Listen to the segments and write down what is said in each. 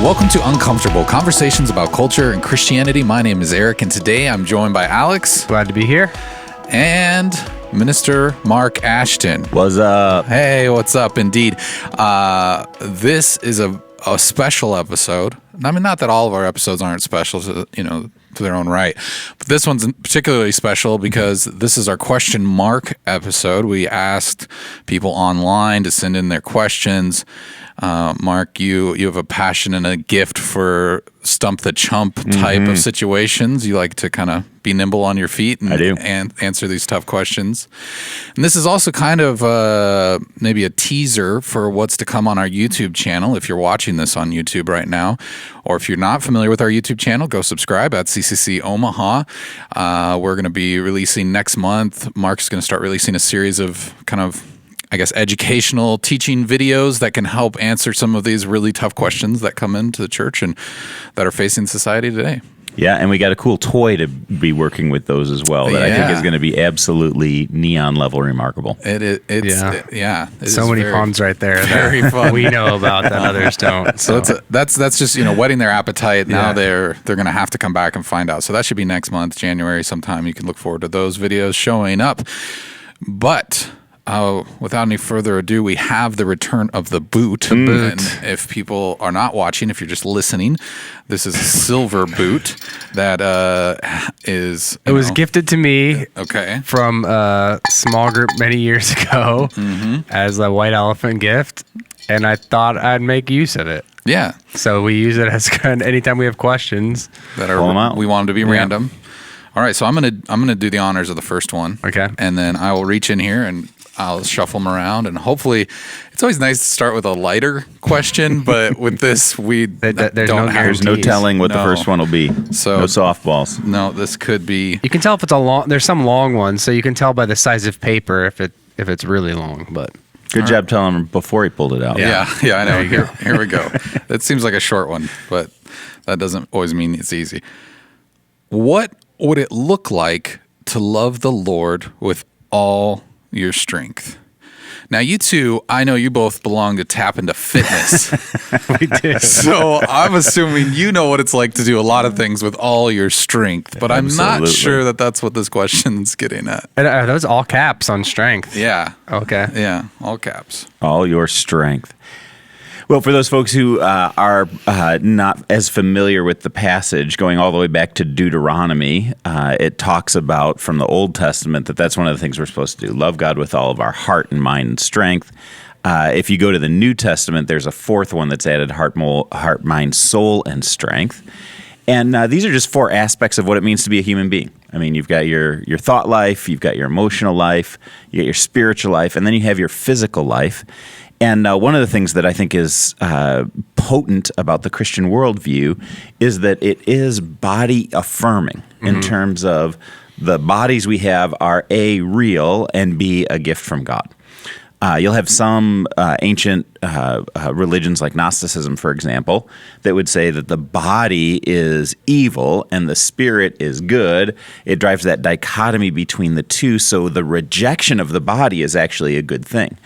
Welcome to Uncomfortable, conversations about culture and Christianity. My name is Eric, and today I'm joined by Alex. Glad to be here. And Minister Mark Ashton. What's up? Hey, what's up? Indeed. This is a special episode. I mean, not that all of our episodes aren't special, to their own right. But this one's particularly special because this is our question mark episode. We asked people online to send in their questions. Mark, you have a passion and a gift for stump the chump type of situations. You like to kind of be nimble on your feet and answer these tough questions. And this is also kind of maybe a teaser for what's to come on our YouTube channel. If you're watching this on YouTube right now, or if you're not familiar with our YouTube channel, go subscribe at CCC Omaha. We're going to be releasing next month. Mark's going to start releasing a series of educational teaching videos that can help answer some of these really tough questions that come into the church and that are facing society today. Yeah, and we got a cool toy to be working with those as well that I think is going to be absolutely neon level remarkable. So many puns right there. Very fun. We know about that, others don't. So that's just whetting their appetite. Now they're going to have to come back and find out. So that should be next month, January sometime. You can look forward to those videos showing up. But without any further ado, we have the return of the boot. And if people are not watching, if you're just listening, this is a silver boot that is... It was gifted to me from a small group many years ago as a white elephant gift, and I thought I'd make use of it. Yeah. So we use it as anytime we have questions. We want them to be random. All right, so I'm gonna do the honors of the first one. Okay. And then I will reach in here and I'll shuffle them around, and hopefully, it's always nice to start with a lighter question, but with this, there's no telling what the first one will be. So no softballs. No, this could be. You can tell if it's there's some long ones, so you can tell by the size of paper if it's really long. But good job telling him before he pulled it out. Yeah, I know. Here we go. That seems like a short one, but that doesn't always mean it's easy. What would it look like to love the Lord with all your strength? Now, you two, I know you both belong to Tap Into Fitness. We do. So I'm assuming you know what it's like to do a lot of things with all your strength, but I'm not sure that that's what this question's getting at. And are those all caps on strength? Yeah. Okay. Yeah, all caps. All your strength. Well, for those folks who are not as familiar with the passage, going all the way back to Deuteronomy, it talks about from the Old Testament that's one of the things we're supposed to do, love God with all of our heart and mind and strength. If you go to the New Testament, there's a fourth one that's added, heart, mind, soul, and strength. And these are just four aspects of what it means to be a human being. I mean, you've got your thought life, you've got your emotional life, you got your spiritual life, and then you have your physical life. And one of the things that I think is potent about the Christian worldview is that it is body affirming in terms of the bodies we have are A, real, and B, a gift from God. You'll have some ancient religions like Gnosticism, for example, that would say that the body is evil and the spirit is good. It drives that dichotomy between the two, so the rejection of the body is actually a good thing.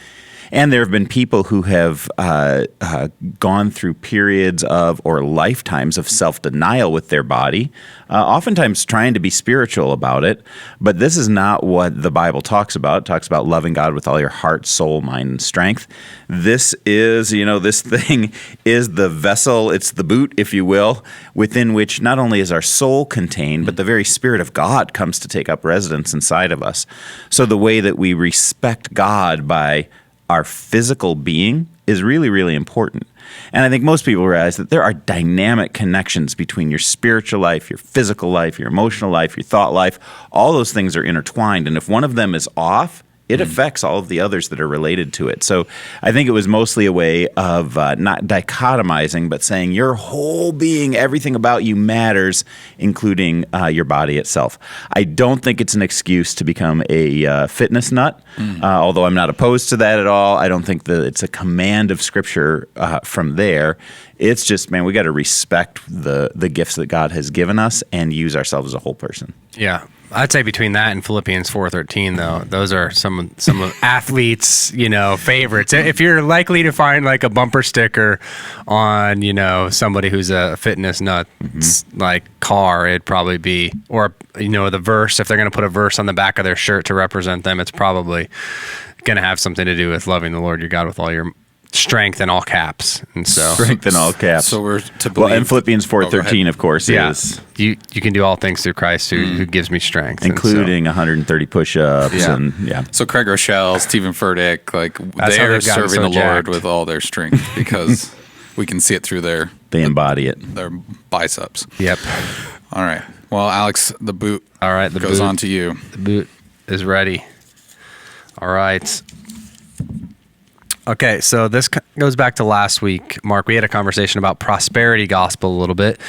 And there have been people who have gone through periods of or lifetimes of self-denial with their body, oftentimes trying to be spiritual about it. But this is not what the Bible talks about. It talks about loving God with all your heart, soul, mind, and strength. This is, this thing is the vessel, it's the boot, if you will, within which not only is our soul contained, but the very Spirit of God comes to take up residence inside of us. So the way that we respect God by our physical being is really, really important. And I think most people realize that there are dynamic connections between your spiritual life, your physical life, your emotional life, your thought life. All those things are intertwined. And if one of them is off, it affects all of the others that are related to it. So I think it was mostly a way of not dichotomizing, but saying your whole being, everything about you matters, including your body itself. I don't think it's an excuse to become a fitness nut, although I'm not opposed to that at all. I don't think that it's a command of Scripture from there. It's just, man, we got to respect the gifts that God has given us and use ourselves as a whole person. Yeah. I'd say between that and Philippians 4:13, though, those are some of athletes, favorites. If you're likely to find like a bumper sticker on, somebody who's a fitness nut, like car, it'd probably be, or the verse. If they're going to put a verse on the back of their shirt to represent them, it's probably going to have something to do with loving the Lord your God with all your strength in all caps. And so strength in all caps. So we're to believe. Well, and Philippians 4:13, of course, is you can do all things through Christ who gives me strength, including 130 push-ups. So Craig Rochelle, Stephen Furtick, That's how they're they've gotten serving so the Lord jacked. with all their strength because we can see it through they embody it. their biceps. Yep. All right. Well, Alex, the boot. All right, the goes boot. on to you. The boot is ready. All right. Okay, so this goes back to last week. Mark, we had a conversation about prosperity gospel a little bit.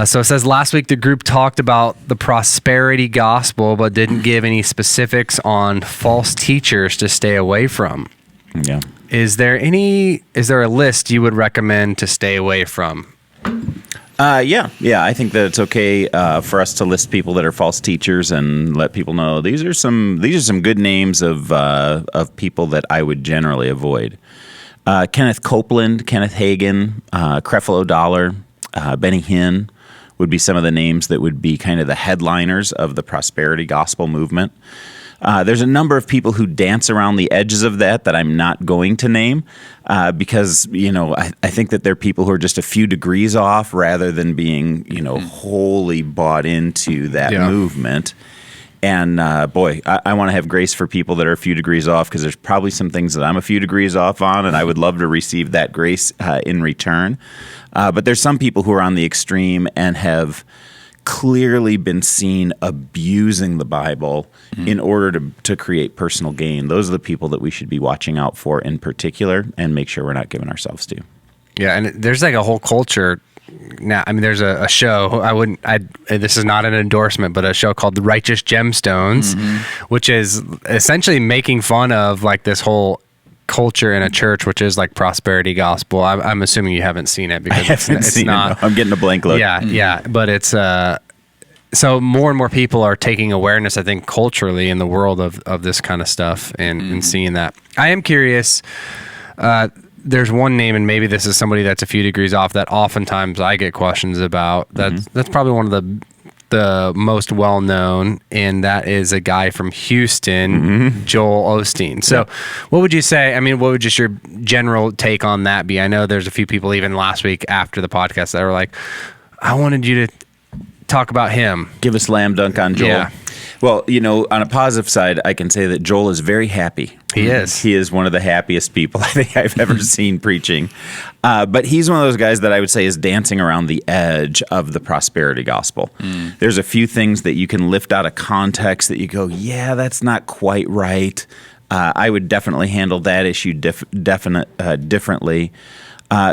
So it says last week the group talked about the prosperity gospel, but didn't give any specifics on false teachers to stay away from. Yeah. Is there a list you would recommend to stay away from? Yeah. I think that it's okay for us to list people that are false teachers and let people know these are some good names of people that I would generally avoid. Kenneth Copeland, Kenneth Hagin, Creflo Dollar, Benny Hinn would be some of the names that would be kind of the headliners of the prosperity gospel movement. There's a number of people who dance around the edges of that I'm not going to name because, I think that they're people who are just a few degrees off rather than being, wholly bought into that movement. And boy, I want to have grace for people that are a few degrees off because there's probably some things that I'm a few degrees off on, and I would love to receive that grace in return. But there's some people who are on the extreme and have clearly been seen abusing the Bible in order to create personal gain. Those are the people that we should be watching out for in particular and make sure we're not giving ourselves to. Yeah, and there's like a whole culture now. I mean, there's a show, this is not an endorsement, but a show called Righteous Gemstones, which is essentially making fun of like this whole culture in a church, which is like prosperity gospel. I'm assuming you haven't seen it because it's not. It, no. I'm getting a blank look. Yeah, but it's so more and more people are taking awareness, I think, culturally in the world of this kind of stuff and seeing that. I am curious. There's one name, and maybe this is somebody that's a few degrees off that oftentimes I get questions about. That's probably one of the most well-known, and that is a guy from Houston, Joel Osteen. So what would you say, what would just your general take on that be? I know there's a few people even last week after the podcast that were like, I wanted you to talk about him. Give a slam dunk on Joel. Yeah. Well, on a positive side, I can say that Joel is very happy. He is. He is one of the happiest people I think I've ever seen preaching. But he's one of those guys that I would say is dancing around the edge of the prosperity gospel. There's a few things that you can lift out of context that you go, yeah, that's not quite right. I would definitely handle that issue differently.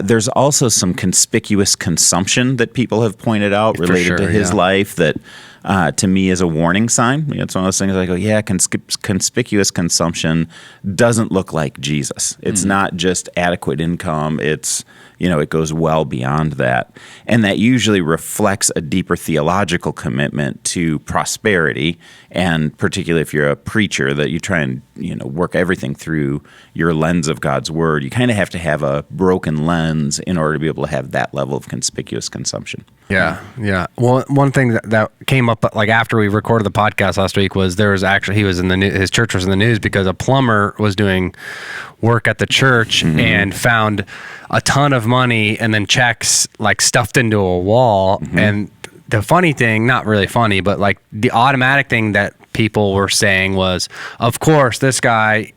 There's also some conspicuous consumption that people have pointed out related to his life that to me is a warning sign. It's one of those things I go, yeah, conspicuous consumption doesn't look like Jesus. It's not just adequate income. It's, it goes well beyond that. And that usually reflects a deeper theological commitment to prosperity, and particularly if you're a preacher, that you try and, work everything through your lens of God's word. You kind of have to have a broken lens in order to be able to have that level of conspicuous consumption. Yeah. Well, one thing that came up like after we recorded the podcast last week was there was actually his church was in the news because a plumber was doing work at the church and found a ton of money and then checks like stuffed into a wall. And the funny thing, not really funny, but like the automatic thing that people were saying was, of course, this guy,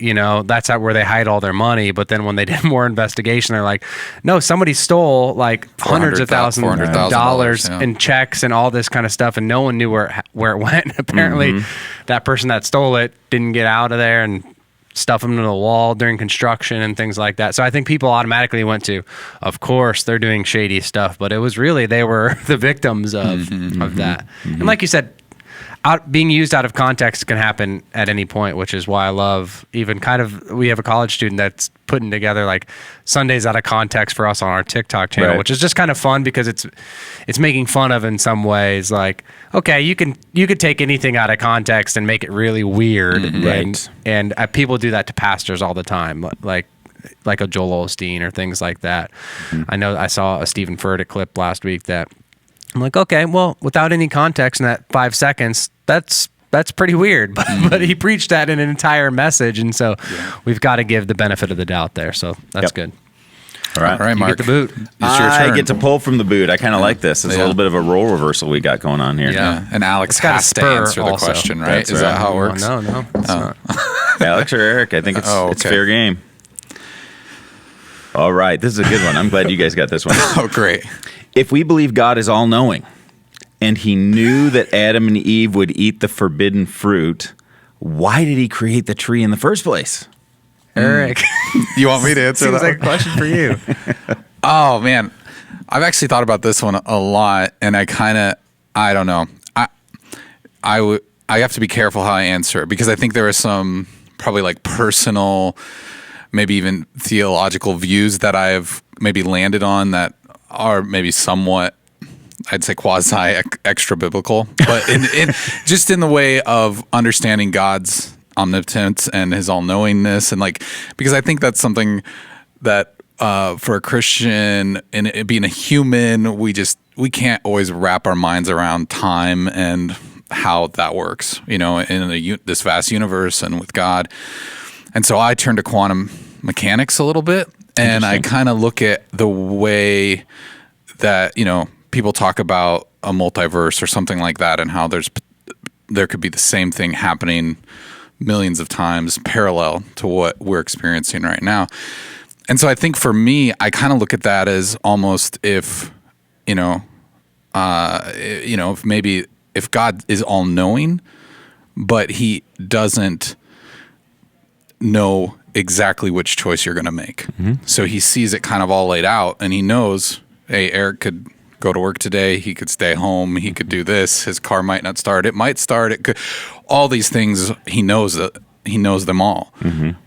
that's where they hide all their money. But then when they did more investigation, they're like, no, somebody stole like hundreds of thousands of dollars in checks and all this kind of stuff. And no one knew where it went. Apparently that person that stole it didn't get out of there and stuff them into the wall during construction and things like that. So I think people automatically went to, of course, they're doing shady stuff, but it was really, they were the victims of that. And like you said, being used out of context can happen at any point, which is why I love even we have a college student that's putting together like Sundays out of context for us on our TikTok channel, Right. which is just kind of fun because it's making fun of in some ways. Like, okay, you could take anything out of context and make it really weird. Right. And people do that to pastors all the time, like a Joel Osteen or things like that. I know I saw a Stephen Furtick clip last week that I'm like, okay, well, without any context in that 5 seconds, that's pretty weird. But he preached that in an entire message, and so we've got to give the benefit of the doubt there. So that's Yep. good. All right. All right, You Mark. get the boot. It's your I turn. get to pull from the boot. I kind of like this. It's a Yeah. little bit of a role reversal we got going on here. Yeah, and Alex It's got a has to spur answer the also. question, right? That's Is right. that how it works? No, it's not. Alex or Eric, I think it's Oh, it's okay. fair game. All right, this is a good one. I'm glad you guys got this one. Oh, great. If we believe God is all-knowing and he knew that Adam and Eve would eat the forbidden fruit, why did he create the tree in the first place? Eric, You want me to answer seems that? like a question for you. Oh man, I've actually thought about this one a lot, and I don't know. I have to be careful how I answer it because I think there are some probably like personal, maybe even theological views that I've maybe landed on that are maybe somewhat, I'd say quasi extra biblical, but in just in the way of understanding God's omnipotence and his all knowingness, and like because I think that's something that for a Christian and it being a human, we can't always wrap our minds around time and how that works, in this vast universe and with God. And so I turn to quantum mechanics a little bit, and I kind of look at the way that, people talk about a multiverse or something like that, and how there could be the same thing happening millions of times parallel to what we're experiencing right now. And so I think for me, I kind of look at that as almost if God is all knowing, but he doesn't know exactly which choice you're going to make. So he sees it kind of all laid out, and he knows, hey, Eric could go to work today. He could stay home. He could do this. His car might not start. It might start. It could. All these things, he knows that. He knows them all,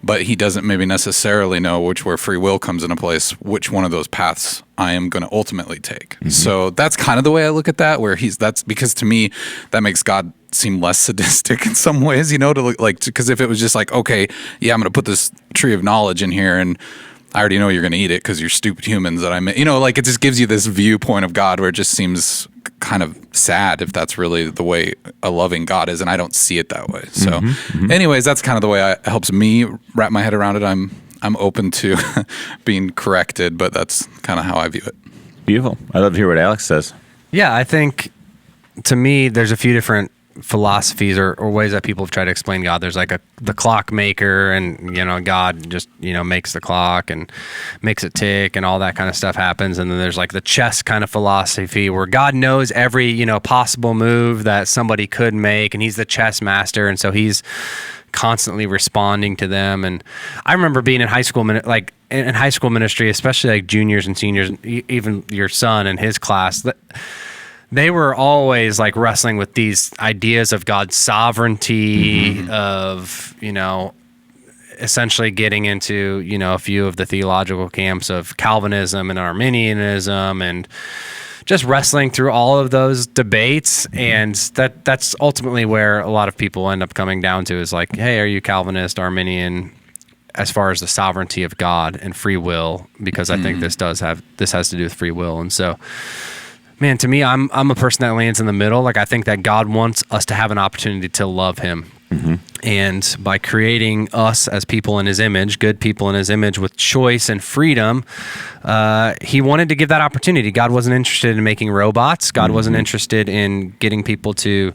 but he doesn't maybe necessarily know where free will comes into place, which one of those paths I am going to ultimately take. So that's kind of the way I look at that, that's because to me, that makes God seem less sadistic in some ways, to look like, because if it was just like, okay, yeah, I'm going to put this tree of knowledge in here and I already know you're going to eat it because you're stupid humans that it just gives you this viewpoint of God where it just seems kind of sad if that's really the way a loving God is, and I don't see it that way. So anyways, that's kind of the way it helps me wrap my head around it. I'm open to being corrected, but that's kind of how I view it. Beautiful. I'd love to hear what Alex says. Yeah, I think to me, there's a few different philosophies or ways that people have tried to explain God. There's like the clock maker, and God just makes the clock and makes it tick, and all that kind of stuff happens. And then there's like the chess kind of philosophy where God knows every possible move that somebody could make, and he's the chess master, and so he's constantly responding to them. And I remember being in high school, in high school ministry, especially like juniors and seniors, even your son and his class, they were always like wrestling with these ideas of God's sovereignty, of, essentially getting into, a few of the theological camps of Calvinism and Arminianism, and just wrestling through all of those debates. And that's ultimately where a lot of people end up coming down to is like, hey, are you Calvinist, Arminian, as far as the sovereignty of God and free will? Because I think this has to do with free will. And so, man, to me, I'm a person that lands in the middle. Like, I think that God wants us to have an opportunity to love him. And by creating us as people in his image, good people in his image with choice and freedom, he wanted to give that opportunity. God wasn't interested in making robots. God wasn't interested in getting people to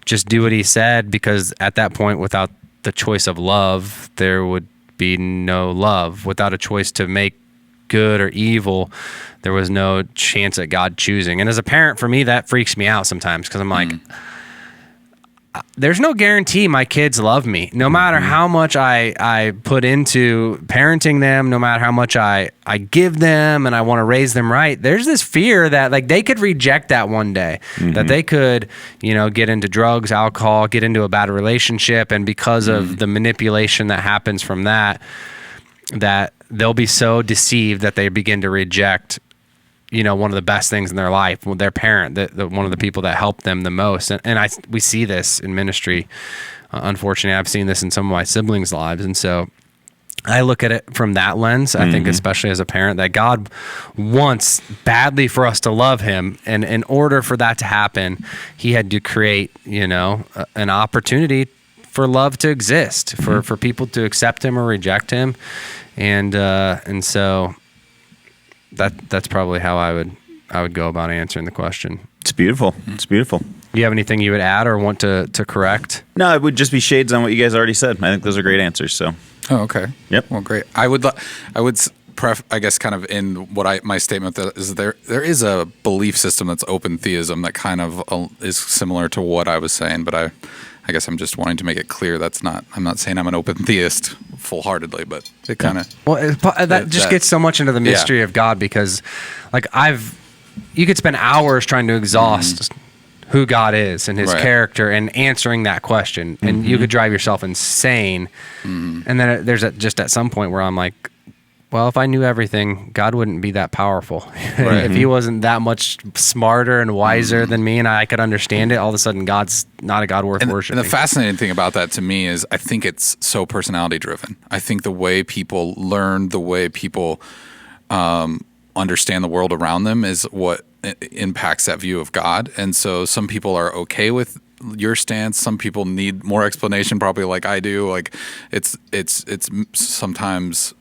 just do what he said, because at that point, without the choice of love, there would be no love. Without a choice to make good or evil, there was no chance at God choosing. And as a parent, for me, that freaks me out sometimes, because I'm like, there's no guarantee my kids love me. No matter how much I put into parenting them, no matter how much I give them and I want to raise them right, there's this fear that like they could reject that one day, that they could, get into drugs, alcohol, get into a bad relationship. And because of the manipulation that happens from that they'll be so deceived that they begin to reject one of the best things in their life, their parent, one of the people that helped them the most. And we see this in ministry. Unfortunately, I've seen this in some of my siblings' lives. And so I look at it from that lens. I think especially as a parent, that God wants badly for us to love him. And in order for that to happen, he had to create, an opportunity for love to exist, for people to accept him or reject him. And so that's probably how I would go about answering the question. It's beautiful. It's beautiful. Do you have anything you would add or want to correct? No, it would just be shades on what you guys already said. I think those are great answers. So. Oh, okay. Yep. Well, great. I would I guess kind of in what my statement that is there is a belief system that's open theism that kind of is similar to what I was saying, but I guess I'm just wanting to make it clear I'm not saying I'm an open theist full-heartedly, but it kind of... Well, that gets so much into the mystery of God, because like you could spend hours trying to exhaust who God is and his character and answering that question, and you could drive yourself insane. And then there's just at some point where I'm like, well, if I knew everything, God wouldn't be that powerful. Right. If he wasn't that much smarter and wiser than me and I could understand it, all of a sudden God's not a God worth worshiping. And the fascinating thing about that to me is I think it's so personality driven. I think the way people learn, the way people understand the world around them is what impacts that view of God. And so some people are okay with your stance. Some people need more explanation, probably like I do. Like it's sometimes...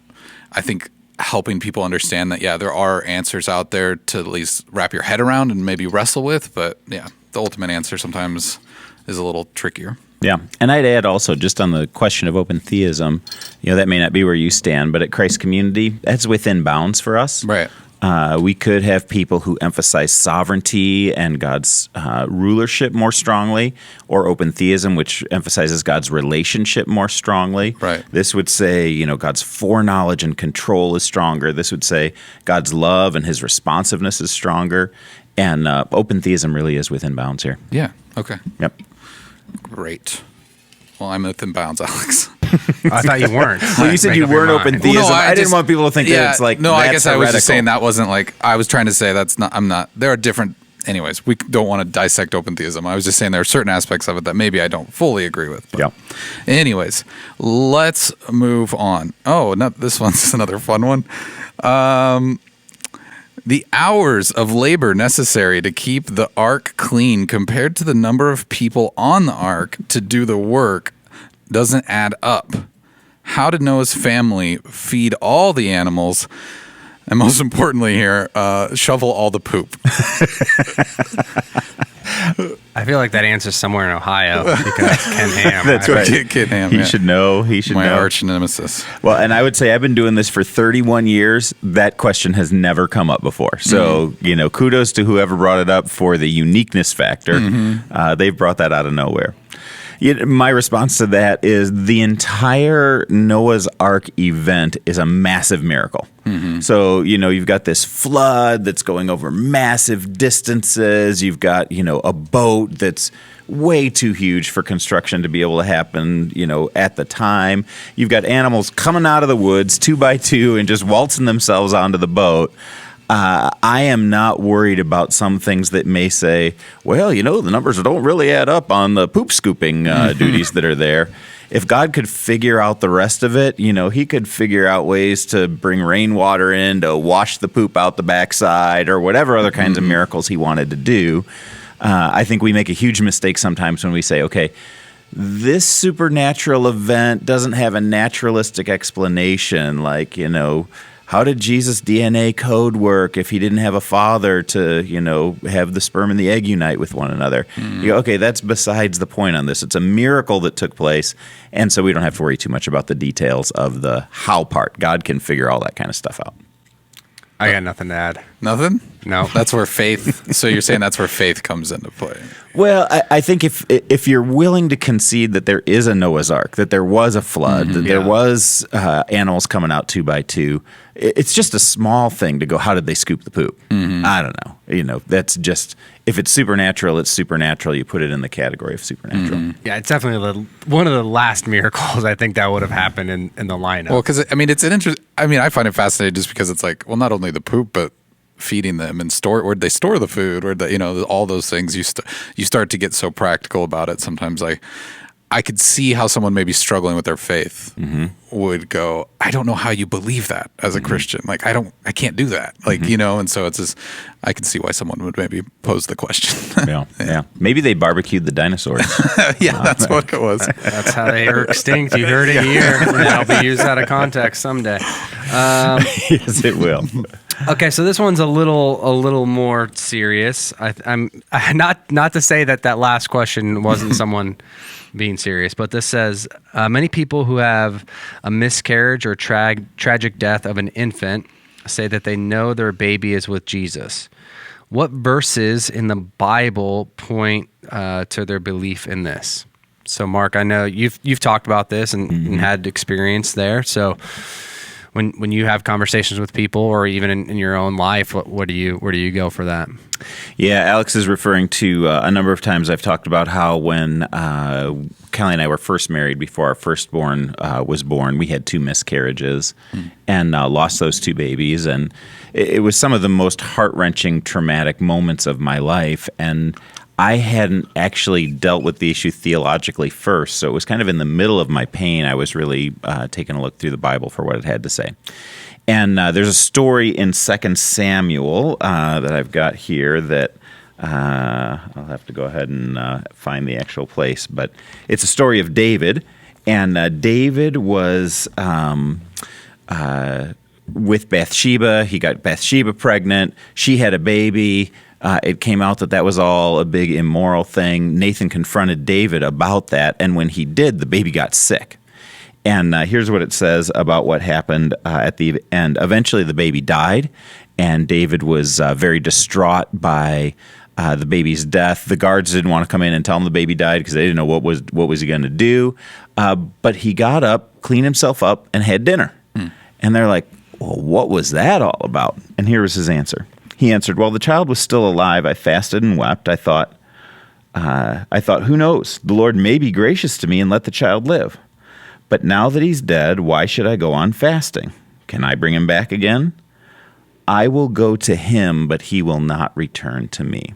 I think helping people understand that, there are answers out there to at least wrap your head around and maybe wrestle with, but the ultimate answer sometimes is a little trickier. Yeah. And I'd add also, just on the question of open theism, that may not be where you stand, but at Christ Community, that's within bounds for us. Right. We could have people who emphasize sovereignty and God's rulership more strongly, or open theism, which emphasizes God's relationship more strongly. Right. This would say, God's foreknowledge and control is stronger. This would say God's love and his responsiveness is stronger. And open theism really is within bounds here. Yeah. Okay. Yep. Great. Well, I'm within bounds, Alex. I thought you weren't. Well, you said you weren't open theism. Well, no, I didn't want people to think that it's like, no, that's I guess I was just heretical. saying that wasn't like, I was trying to say I'm not, there are different, anyways, we don't want to dissect open theism. I was just saying there are certain aspects of it that maybe I don't fully agree with. But anyways, let's move on. Oh, this one's another fun one. The hours of labor necessary to keep the ark clean compared to the number of people on the ark to do the work doesn't add up. How did Noah's family feed all the animals? And most importantly here, shovel all the poop. I feel like that answer's somewhere in Ohio because Ken Ham. That's right. Ken Ham, He should know. My arch nemesis. Well, and I would say I've been doing this for 31 years. That question has never come up before. So, kudos to whoever brought it up for the uniqueness factor. They've brought that out of nowhere. My response to that is the entire Noah's Ark event is a massive miracle. So, you've got this flood that's going over massive distances. You've got, a boat that's way too huge for construction to be able to happen, at the time. You've got animals coming out of the woods 2 by 2 and just waltzing themselves onto the boat. I am not worried about some things that may say, well, the numbers don't really add up on the poop scooping duties that are there. If God could figure out the rest of it, he could figure out ways to bring rainwater in to wash the poop out the backside or whatever other kinds of miracles he wanted to do. I think we make a huge mistake sometimes when we say, okay, this supernatural event doesn't have a naturalistic explanation, like, how did Jesus' DNA code work if he didn't have a father to, have the sperm and the egg unite with one another? You go, okay, that's besides the point on this. It's a miracle that took place, and so we don't have to worry too much about the details of the how part. God can figure all that kind of stuff out. I got nothing to add. Nothing? No. That's where faith. So you're saying that's where faith comes into play. Well, I think if you're willing to concede that there is a Noah's Ark, that there was a flood, that there was animals coming out 2 by 2, it's just a small thing to go, how did they scoop the poop? I don't know. That's just, if it's supernatural, it's supernatural. You put it in the category of supernatural. Yeah, it's definitely one of the last miracles I think that would have happened in the lineup. Well, because it's an interest. I find it fascinating just because it's like, well, not only the poop, but feeding them and where'd they store the food, where all those things. You start to get so practical about it. Sometimes I could see how someone maybe struggling with their faith would go, I don't know how you believe that as a Christian. Like, I can't do that. Like, and so it's just, I can see why someone would maybe pose the question. Yeah. Maybe they barbecued the dinosaurs. Yeah, that's what it was. That's how they are extinct. You heard it here. That'll be used out of context someday. Yes, it will. Okay, so this one's a little more serious. I'm not to say that last question wasn't someone being serious, but this says many people who have a miscarriage or tragic death of an infant say that they know their baby is with Jesus. What verses in the Bible point to their belief in this? So, Mark, I know you've talked about this and had experience there. So, when you have conversations with people, or even in your own life, where do you go for that? Yeah, Alex is referring to a number of times I've talked about how when Callie and I were first married, before our firstborn was born, we had 2 miscarriages and lost those 2 babies. And it was some of the most heart-wrenching, traumatic moments of my life. And I hadn't actually dealt with the issue theologically first, so it was kind of in the middle of my pain. I was really taking a look through the Bible for what it had to say. And there's a story in 2 Samuel that I've got here that I'll have to go ahead and find the actual place, but it's a story of David. And David was with Bathsheba. He got Bathsheba pregnant. She had a baby. It came out that was all a big immoral thing. Nathan confronted David about that, and when he did, the baby got sick. And here's what it says about what happened at the end. Eventually, the baby died, and David was very distraught by the baby's death. The guards didn't want to come in and tell him the baby died because they didn't know what was he going to do. But he got up, cleaned himself up, and had dinner. And they're like, well, what was that all about? And here was his answer. He answered, while the child was still alive, I fasted and wept. I thought, who knows? The Lord may be gracious to me and let the child live. But now that he's dead, why should I go on fasting? Can I bring him back again? I will go to him, but he will not return to me.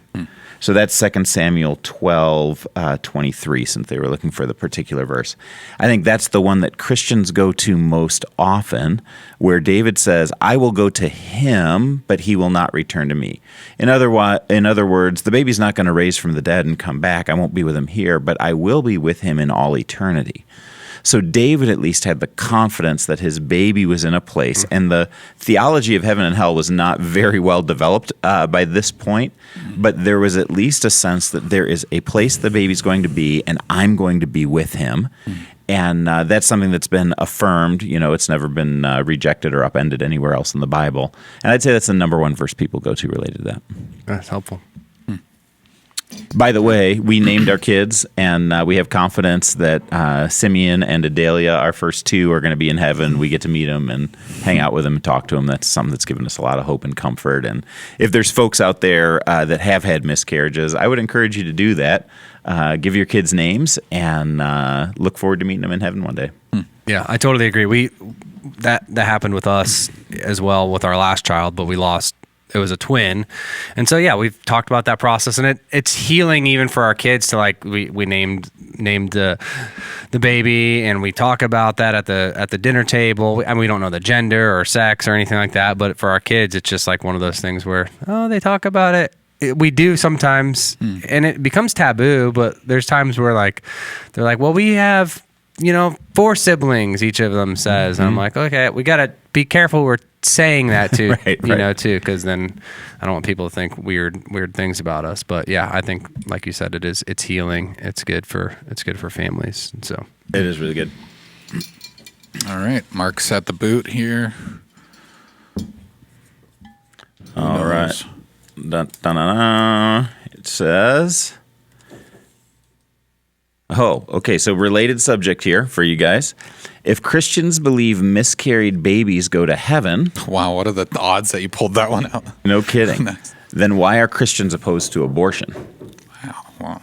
So that's 2 Samuel 12:23, since they were looking for the particular verse. I think that's the one that Christians go to most often, where David says, I will go to him, but he will not return to me. In other words, the baby's not going to raise from the dead and come back. I won't be with him here, but I will be with him in all eternity. So David at least had the confidence that his baby was in a place, and the theology of heaven and hell was not very well developed by this point, but there was at least a sense that there is a place the baby's going to be, and I'm going to be with him. And that's something that's been affirmed. It's never been rejected or upended anywhere else in the Bible. And I'd say that's the number one verse people go to related to that. That's helpful. By the way, we named our kids, and we have confidence that Simeon and Adelia, our first 2, are going to be in heaven. We get to meet them and hang out with them and talk to them. That's something that's given us a lot of hope and comfort. And if there's folks out there that have had miscarriages, I would encourage you to do that. Give your kids names and look forward to meeting them in heaven one day. Yeah, I totally agree. That happened with us as well with our last child, but we lost. It was a twin. And so, yeah, we've talked about that process, and it's healing even for our kids to, like, we named the baby, and we talk about that at the dinner table. And we don't know the gender or sex or anything like that, but for our kids, it's just like one of those things where, they talk about it. We do sometimes, and it becomes taboo, but there's times where, like, they're like, well, we have, 4 siblings, each of them says. And I'm like, okay, we got to be careful we're saying that too, right. too, because then I don't want people to think weird things about us. But yeah, I think, like you said, it's healing. It's good for families. And so it is really good. All right, Mark's at the boot here. All right. Dun, dun, dun, dun. It says... Oh, okay. So related subject here for you guys. If Christians believe miscarried babies go to heaven... Wow, what are the odds that you pulled that one out? No kidding. Nice. Then why are Christians opposed to abortion? Wow.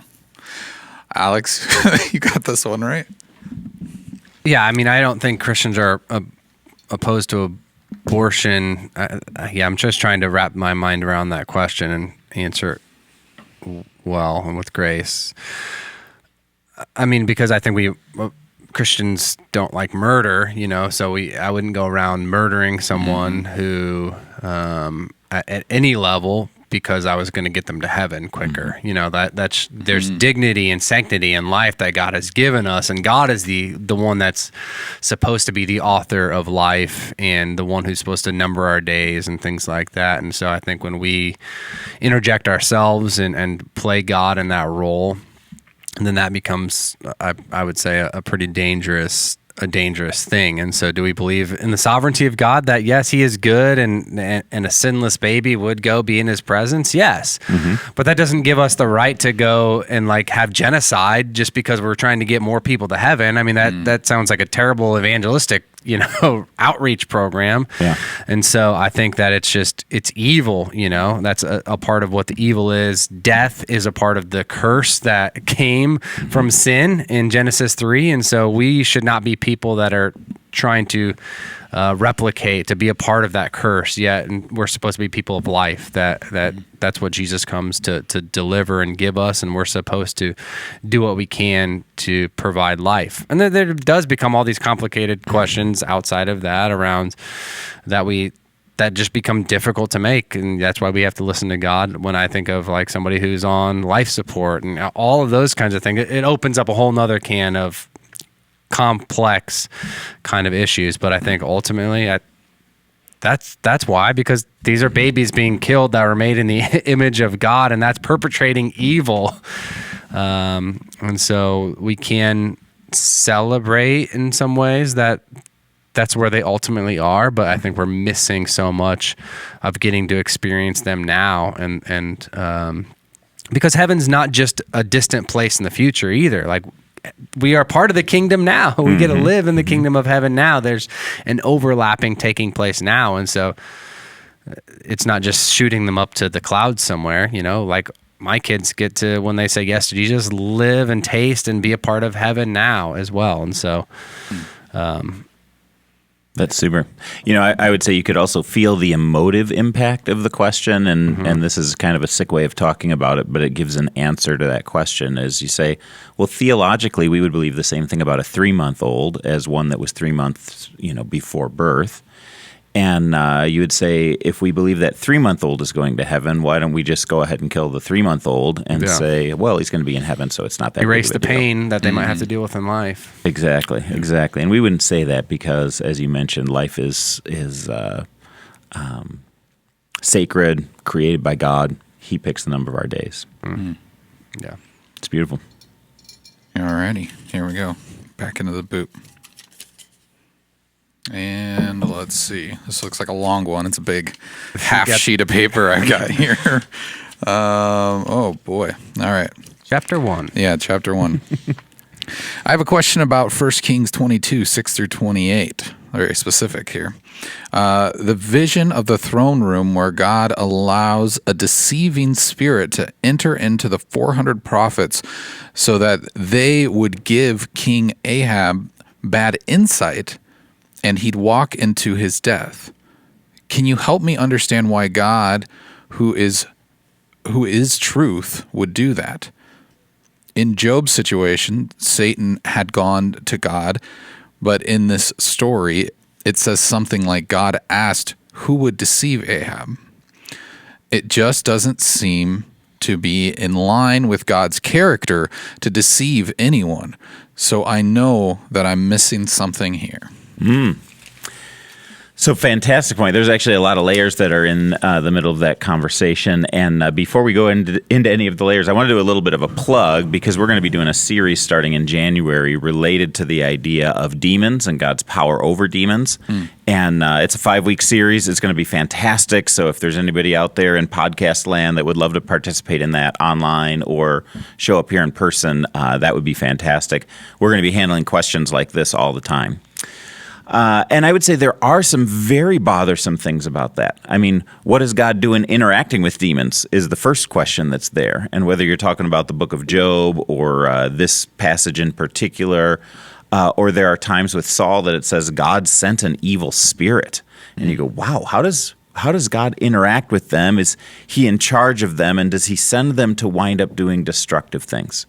Alex, you got this one right. Yeah, I mean, I don't think Christians are opposed to abortion. I'm just trying to wrap my mind around that question and answer it well and with grace. I mean, because I think Christians don't like murder, so I wouldn't go around murdering someone who at any level because I was going to get them to heaven quicker. There's dignity and sanctity in life that God has given us, and God is the one that's supposed to be the author of life and the one who's supposed to number our days and things like that. And so I think when we interject ourselves and play God in that role, then that becomes, I would say, a pretty dangerous thing. And so do we believe in the sovereignty of God that, yes, he is good and a sinless baby would go be in his presence? Yes. But that doesn't give us the right to go and have genocide just because we're trying to get more people to heaven. I mean, that sounds like a terrible evangelistic, outreach program. Yeah. And so I think that it's evil, that's a part of what the evil is. Death is a part of the curse that came from sin in Genesis 3. And so we should not be people that are trying to replicate, to be a part of that curse yet. And we're supposed to be people of life, that's what Jesus comes to deliver and give us. And we're supposed to do what we can to provide life. And then there does become all these complicated questions outside of that around that just become difficult to make. And that's why we have to listen to God. When I think of somebody who's on life support and all of those kinds of things, it opens up a whole nother can of complex kind of issues. But I think ultimately that's why, because these are babies being killed that were made in the image of God, and that's perpetrating evil. And so we can celebrate in some ways that's where they ultimately are, but I think we're missing so much of getting to experience them now. And because heaven's not just a distant place in the future either. We are part of the kingdom now. We get to live in the kingdom of heaven now. There's an overlapping taking place now. And so it's not just shooting them up to the clouds somewhere, my kids get to, when they say yes to Jesus, live and taste and be a part of heaven now as well. And so, that's super. I would say you could also feel the emotive impact of the question, and this is kind of a sick way of talking about it, but it gives an answer to that question. As you say, well, theologically, we would believe the same thing about a 3-month-old as one that was 3 months, before birth. And you would say, if we believe that 3-month-old is going to heaven, why don't we just go ahead and kill the 3-month-old and say, well, he's going to be in heaven, so it's not that erase big of a the deal. pain that they might have to deal with in life. Exactly. And we wouldn't say that because, as you mentioned, life is sacred, created by God. He picks the number of our days. Yeah. It's beautiful. All righty. Here we go. Back into the boot. And let's see. This looks like a long one. It's a big half sheet of paper I got here. Oh, boy. All right. Chapter 1. Yeah, chapter 1. I have a question about 1 Kings 22, 6 through 28. Very specific here. The vision of the throne room where God allows a deceiving spirit to enter into the 400 prophets so that they would give King Ahab bad insight and he'd walk into his death. Can you help me understand why God, who is truth, would do that? In Job's situation, Satan had gone to God, but in this story, it says something like God asked who would deceive Ahab. It just doesn't seem to be in line with God's character to deceive anyone. So I know that I'm missing something here. So fantastic point. There's actually a lot of layers that are in the middle of that conversation. And before we go into any of the layers, I want to do a little bit of a plug because we're going to be doing a series starting in January related to the idea of demons and God's power over demons. And it's a 5-week series. It's going to be fantastic. So if there's anybody out there in podcast land that would love to participate in that online or show up here in person, that would be fantastic. We're going to be handling questions like this all the time. And I would say there are some very bothersome things about that. I mean, what is God doing interacting with demons is the first question that's there. And whether you're talking about the book of Job or this passage in particular, or there are times with Saul that it says God sent an evil spirit. And you go, wow, how does God interact with them? Is he in charge of them? And does he send them to wind up doing destructive things?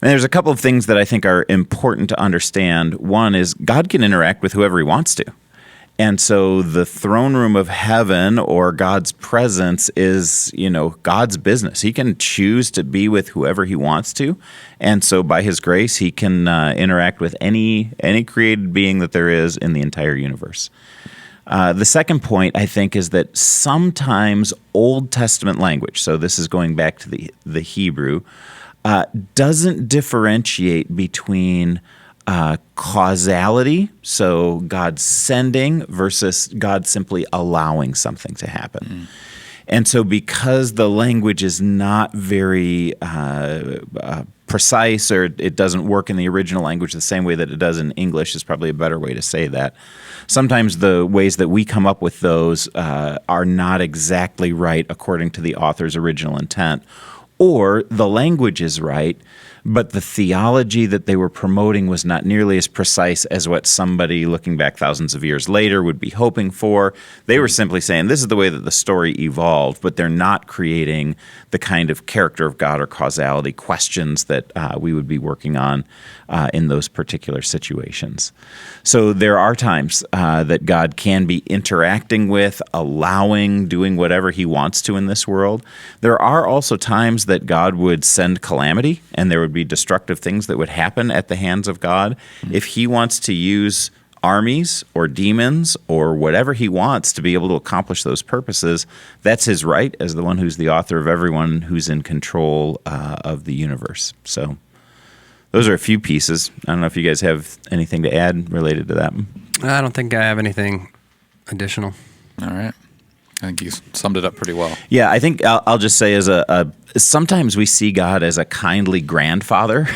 And there's a couple of things that I think are important to understand. One is God can interact with whoever he wants to. And so the throne room of heaven or God's presence is, God's business. He can choose to be with whoever he wants to. And so by his grace, he can interact with any created being that there is in the entire universe. The second point, I think, is that sometimes Old Testament language, so this is going back to the Hebrew, doesn't differentiate between causality, so God sending versus God simply allowing something to happen. And so because the language is not very precise, or it doesn't work in the original language the same way that it does in English is probably a better way to say that. Sometimes the ways that we come up with those are not exactly right according to the author's original intent. Or the language is right, but the theology that they were promoting was not nearly as precise as what somebody looking back thousands of years later would be hoping for. They were simply saying this is the way that the story evolved, but they're not creating the kind of character of God or causality questions that we would be working on in those particular situations. So there are times that God can be interacting with, allowing, doing whatever he wants to in this world. There are also times that God would send calamity, and there would be destructive things that would happen at the hands of God. If he wants to use armies or demons or whatever he wants to be able to accomplish those purposes, that's his right as the one who's the author of everyone who's in control of the universe. So those are a few pieces. I don't know if you guys have anything to add related to that. I don't think I have anything additional. All right. I think you summed it up pretty well. Yeah, I think I'll just say as sometimes we see God as a kindly grandfather,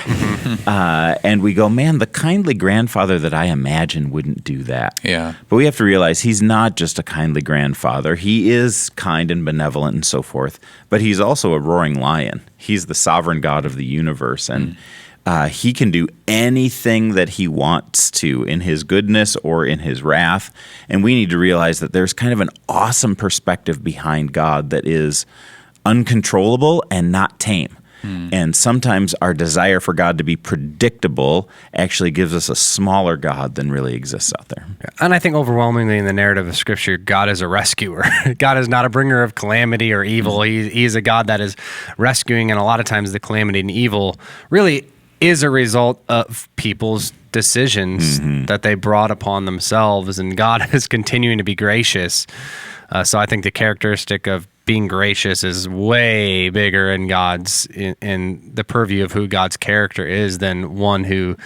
and we go, man, the kindly grandfather that I imagine wouldn't do that. Yeah. But we have to realize he's not just a kindly grandfather. He is kind and benevolent and so forth, but he's also a roaring lion. He's the sovereign God of the universe, and he can do anything that he wants to in his goodness or in his wrath. And we need to realize that there's kind of an awesome perspective behind God that is uncontrollable and not tame. And sometimes our desire for God to be predictable actually gives us a smaller God than really exists out there. And I think overwhelmingly in the narrative of Scripture, God is a rescuer. God is not a bringer of calamity or evil. He is a God that is rescuing, and a lot of times the calamity and evil really is a result of people's decisions that they brought upon themselves, and God is continuing to be gracious. So I think the characteristic of being gracious is way bigger in in the purview of who God's character is than one who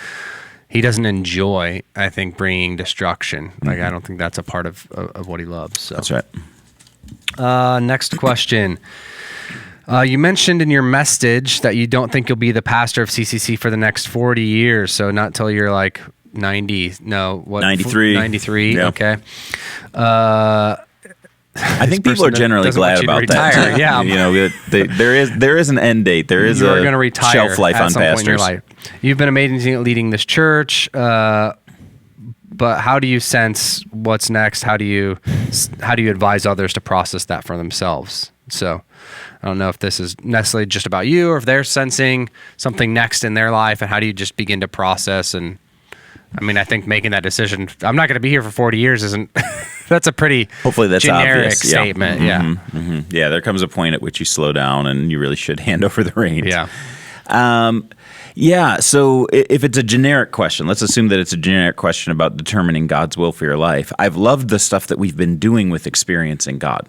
he doesn't enjoy, I think, bringing destruction. Like, I don't think that's a part of what he loves. So. That's right. Next question. You mentioned in your message that you don't think you'll be the pastor of CCC for the next 40 years. So not till you're like 90. No, what? 93. 93. Yeah. Okay. I think people are generally glad about that. Yeah. There is an end date. There is You're going to retire shelf life at on some pastors. point in your life. You've been amazing at leading this church. But how do you sense what's next? How do you advise others to process that for themselves? So I don't know if this is necessarily just about you or if they're sensing something next in their life, and how do you just begin to process? And I mean, I think making that decision, I'm not going to be here for 40 years isn't, that's a pretty hopefully that's generic obvious. statement. Yeah. Yeah. Mm-hmm. Mm-hmm. Yeah. There comes a point at which you slow down and you really should hand over the reins. Yeah. Yeah. So if it's a generic question, let's assume that it's a generic question about determining God's will for your life. I've loved the stuff that we've been doing with experiencing God,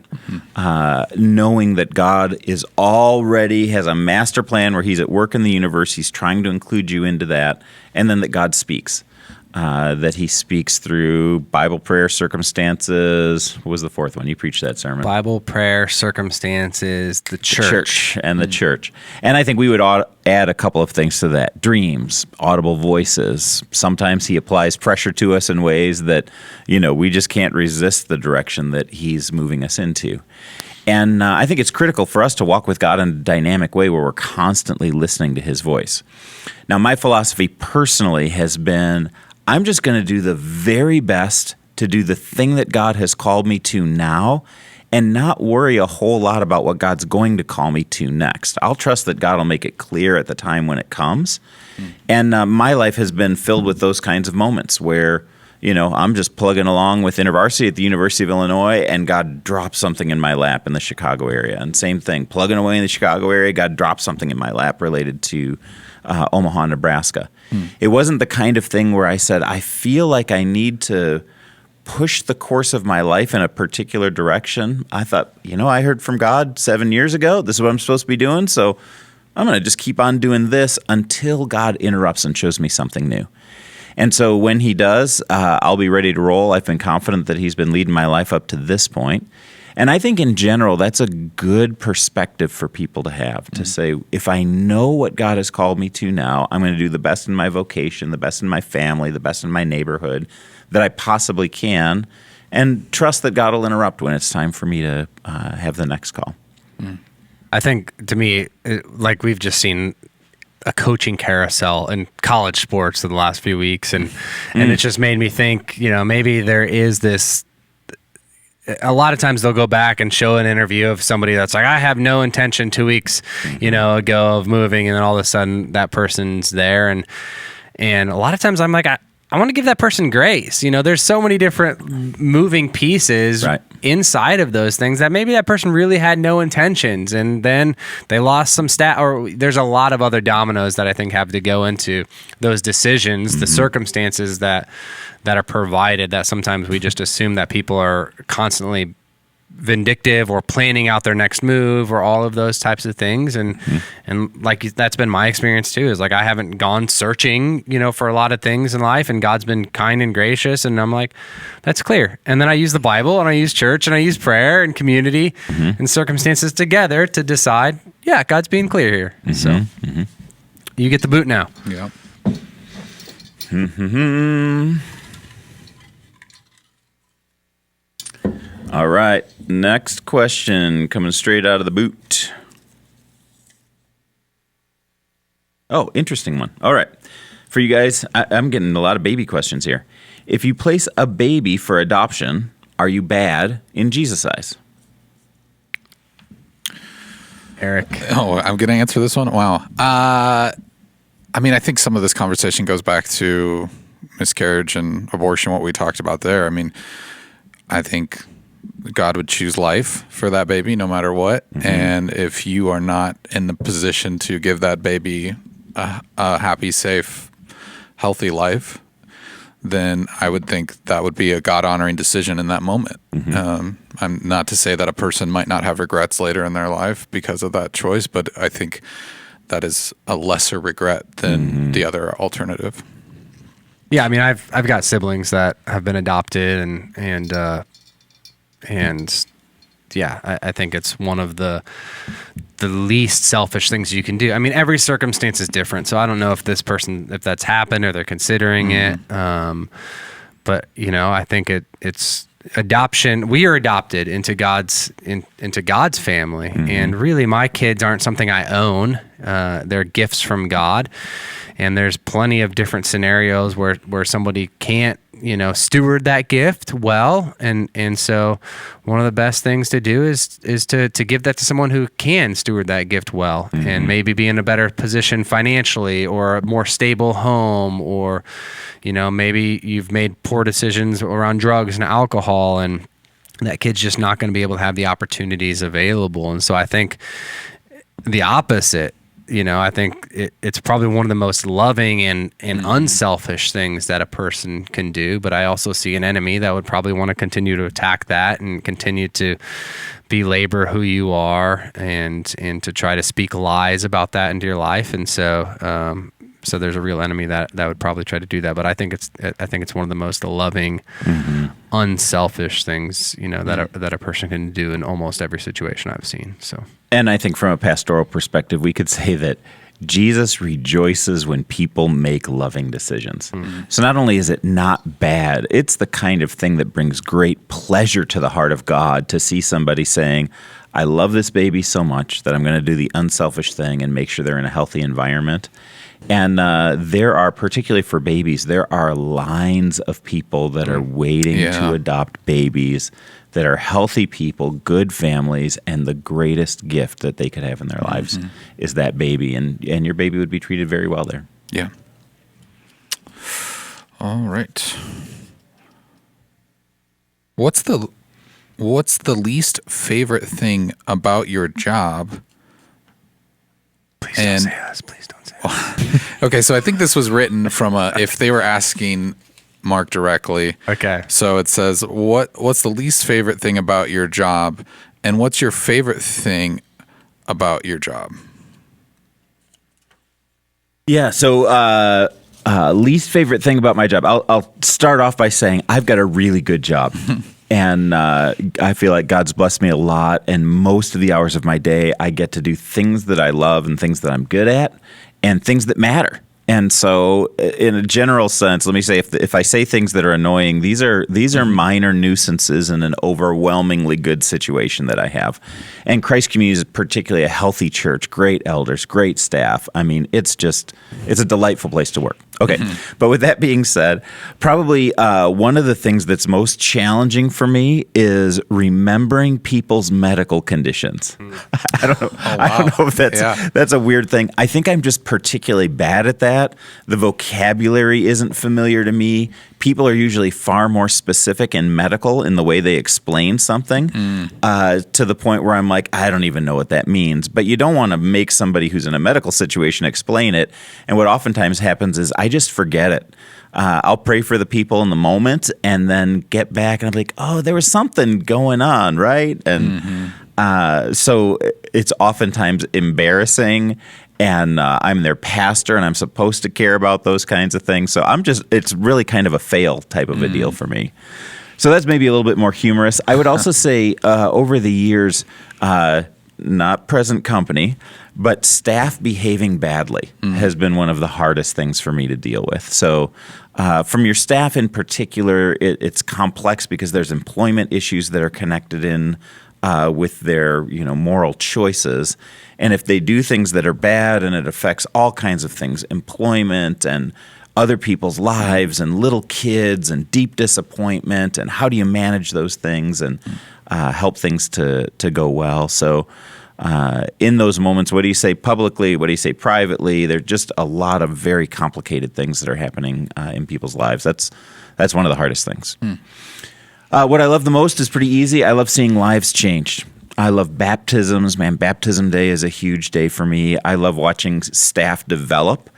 knowing that God is already has a master plan where he's at work in the universe. He's trying to include you into that. And then that God speaks. That he speaks through Bible, prayer, circumstances. What was the fourth one? You preached that sermon. Bible, prayer, circumstances, the church. And the church. And I think we would add a couple of things to that. Dreams, audible voices. Sometimes he applies pressure to us in ways that, we just can't resist the direction that he's moving us into. And I think it's critical for us to walk with God in a dynamic way where we're constantly listening to his voice. Now, my philosophy personally has been, I'm just going to do the very best to do the thing that God has called me to now and not worry a whole lot about what God's going to call me to next. I'll trust that God will make it clear at the time when it comes. And my life has been filled with those kinds of moments where, I'm just plugging along with InterVarsity at the University of Illinois and God drops something in my lap in the Chicago area. And same thing, plugging away in the Chicago area, God drops something in my lap related to Omaha, Nebraska. It wasn't the kind of thing where I said, I feel like I need to push the course of my life in a particular direction. I thought, I heard from God 7 years ago. This is what I'm supposed to be doing. So I'm going to just keep on doing this until God interrupts and shows me something new. And so when he does, I'll be ready to roll. I've been confident that he's been leading my life up to this point. And I think in general, that's a good perspective for people to have, to say, if I know what God has called me to now, I'm going to do the best in my vocation, the best in my family, the best in my neighborhood that I possibly can, and trust that God will interrupt when it's time for me to have the next call. I think, to me, like we've just seen a coaching carousel in college sports in the last few weeks, and it just made me think, maybe there is this. A lot of times they'll go back and show an interview of somebody that's like, I have no intention 2 weeks, ago of moving, and then all of a sudden that person's there. And a lot of times I'm like, I want to give that person grace. There's so many different moving pieces inside of those things that maybe that person really had no intentions, and then they lost some or there's a lot of other dominoes that I think have to go into those decisions, the circumstances that are provided, that sometimes we just assume that people are constantly vindictive or planning out their next move or all of those types of things. And like, that's been my experience too, is like, I haven't gone searching, for a lot of things in life, and God's been kind and gracious. And I'm like, that's clear. And then I use the Bible, and I use church, and I use prayer and community and circumstances together to decide, yeah, God's being clear here. So you get the boot now. Yeah. All right. Next question coming straight out of the boot. Oh, interesting one. All right. For you guys, I'm getting a lot of baby questions here. If you place a baby for adoption, are you bad in Jesus' eyes? Eric. Oh, I'm going to answer this one? Wow. I think some of this conversation goes back to miscarriage and abortion, what we talked about there. I think God would choose life for that baby no matter what. And if you are not in the position to give that baby a happy, safe, healthy life, then I would think that would be a God-honoring decision in that moment. I'm not to say that a person might not have regrets later in their life because of that choice, but I think that is a lesser regret than the other alternative. Yeah, I've got siblings that have been adopted, and yeah, I think it's one of the least selfish things you can do. Every circumstance is different, so I don't know if that's happened or they're considering it. But I think it's adoption. We are adopted into God's family, and really, my kids aren't something I own. They're gifts from God, and there's plenty of different scenarios where somebody can't steward that gift well, and so one of the best things to do is to give that to someone who can steward that gift well, and maybe be in a better position financially, or a more stable home, or maybe you've made poor decisions around drugs and alcohol, and that kid's just not going to be able to have the opportunities available. And so I think the opposite I think it's probably one of the most loving and unselfish things that a person can do. But I also see an enemy that would probably want to continue to attack that and continue to belabor who you are and to try to speak lies about that into your life. And so there's a real enemy that would probably try to do that. But I think it's one of the most loving, unselfish things, that a person can do in almost every situation I've seen. So. And I think from a pastoral perspective, we could say that Jesus rejoices when people make loving decisions. So not only is it not bad, it's the kind of thing that brings great pleasure to the heart of God to see somebody saying, I love this baby so much that I'm going to do the unselfish thing and make sure they're in a healthy environment. And there are, particularly for babies, there are lines of people that are waiting to adopt babies that are healthy people, good families, and the greatest gift that they could have in their lives is that baby. And your baby would be treated very well there. Yeah. All right. What's the least favorite thing about your job? Please don't say this. Please don't say this. Okay, so I think this was written from if they were asking Mark directly. Okay. So it says, what's the least favorite thing about your job, and what's your favorite thing about your job? Yeah, so least favorite thing about my job. I'll start off by saying I've got a really good job. And I feel like God's blessed me a lot. And most of the hours of my day, I get to do things that I love and things that I'm good at and things that matter. And so in a general sense, let me say, if I say things that are annoying, these are minor nuisances in an overwhelmingly good situation that I have. And Christ Community is particularly a healthy church, great elders, great staff. I mean, it's a delightful place to work. Okay, but with that being said, probably one of the things that's most challenging for me is remembering people's medical conditions. I don't know. Oh, wow. I don't know if that's a weird thing. I think I'm just particularly bad at that. The vocabulary isn't familiar to me. People are usually far more specific and medical in the way they explain something to the point where I'm like, I don't even know what that means. But you don't want to make somebody who's in a medical situation explain it. And what oftentimes happens is I just forget it. I'll pray for the people in the moment and then get back and I'm like, oh, there was something going on, right? And so it's oftentimes embarrassing. And I'm their pastor, and I'm supposed to care about those kinds of things. So it's really kind of a fail type of a deal for me. So that's maybe a little bit more humorous. I would also say over the years, not present company, but staff behaving badly has been one of the hardest things for me to deal with. So from your staff in particular, it's complex because there's employment issues that are connected in with their moral choices. And if they do things that are bad and it affects all kinds of things, employment and other people's lives and little kids and deep disappointment, and how do you manage those things and help things to go well? So in those moments, what do you say publicly? What do you say privately? There's just a lot of very complicated things that are happening in people's lives. That's one of the hardest things. What I love the most is pretty easy. I love seeing lives changed. I love baptisms. Man, baptism day is a huge day for me. I love watching staff develop.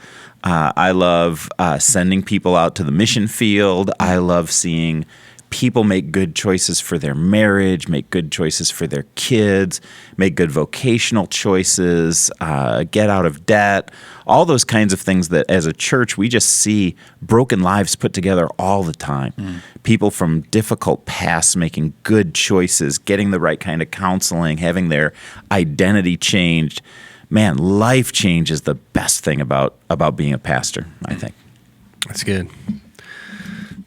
I love sending people out to the mission field. I love seeing people make good choices for their marriage, make good choices for their kids, make good vocational choices, get out of debt, all those kinds of things that as a church we just see broken lives put together all the time. People from difficult pasts making good choices, getting the right kind of counseling, having their identity changed. Man, life change is the best thing about being a pastor, I think. That's good.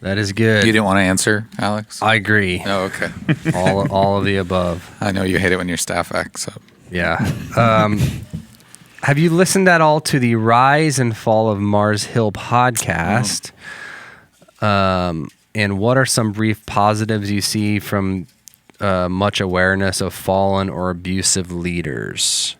That is good. You didn't want to answer, Alex? I agree. Oh, okay. all of the above. I know you hate it when your staff acts up. Yeah. Have you listened at all to the Rise and Fall of Mars Hill podcast? And what are some brief positives you see from much awareness of fallen or abusive leaders?